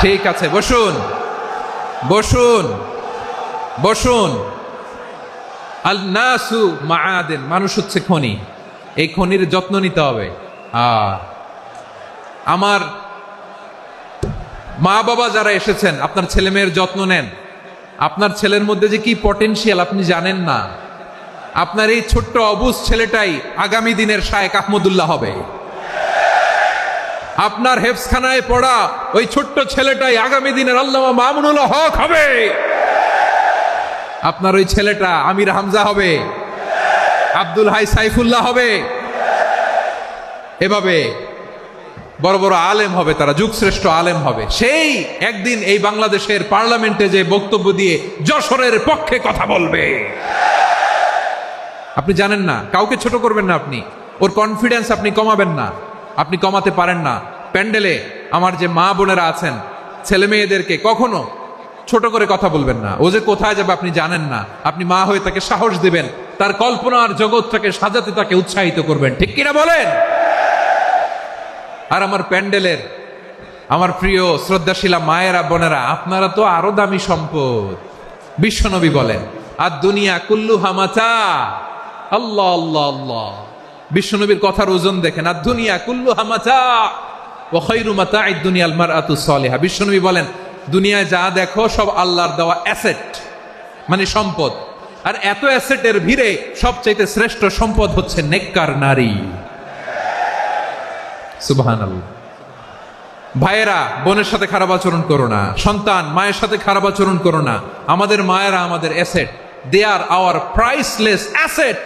S2: ঠিক আছে, বসুন বসুন বসুন। আল নাসু মাআদিন, মানুষ হচ্ছে খনি। এই খনির যত্ন নিতে হবে। আমার মা বাবা যারা এসেছেন, আপনার ছেলে মেয়ের যত্ন নেন। আপনার ছেলের মধ্যে যে কি পটেনশিয়াল আপনি জানেন না। আপনার এই ছোট্ট অবুঝ ছেলেটাই আগামী দিনের শায়েখ আহমদুল্লাহ হবে। আপনার হেফজখানায় পড়া ওই ছোট্ট ছেলেটাই আগামী দিনের আল্লামা মামুনুল হক হবে। আপনার ওই ছেলেটা আমির হামজা হবে, আব্দুল হাই সাইফুল্লাহ হবে। এভাবে বড় বড় আলেম হবে, তারা যুগশ্রেষ্ঠ আলেম হবে। সেই একদিন এই বাংলাদেশের পার্লামেন্টে যে বক্তব্য দিয়ে যশোরের পক্ষে কথা বলবে। আপনি জানেন না, কাউকে ছোট করবেন না আপনি। ওর কনফিডেন্স আপনি কমাবেন না, আপনি কমাতে পারেন না। প্যান্ডেলে আমার যে মা বোনেরা আছেন, ছেলে মেয়েদেরকে কখনো ছোট করে কথা বলবেন না। ও যে কোথায় যাবে আপনি জানেন না। আপনি মা হয়ে তাকে সাহস দিবেন, তার কল্পনার জগৎটাকে সাজাতে তাকে উৎসাহিত করবেন, ঠিক কিনা বলেন? আর আমার প্যান্ডেলের আমার প্রিয় শ্রদ্ধাশীলা মায়েরা বোনেরা, আপনারা তো আরো দামি সম্পদ। বিশ্বনবী বলেন আর দুনিয়া কুল্লুহা মাতা। আল্লাহ আল্লাহ আল্লাহ, বিশ্বনবীর কথার ওজন দেখেন। আর দুনিয়া কুল্লুহা মাতা ওয়া খায়রু মাতা'আদ দুনিয়াল মারআতু সালিহা। বিশ্বনবী বলেন দুনিয়ায় যা দেখো সব আল্লাহর দেওয়া অ্যাসেট, মানে সম্পদ। আর এত অ্যাসেটের ভিড়ে সবচাইতে শ্রেষ্ঠ সম্পদ হচ্ছে নেককার নারী। সুবহানাল্লাহ। ভাইয়েরা বোনের সাথে খারাপ আচরণ করো না, সন্তান মায়ের সাথে খারাপ আচরণ করো না। আমাদের মায়েরা আমাদের asset, they are our priceless asset.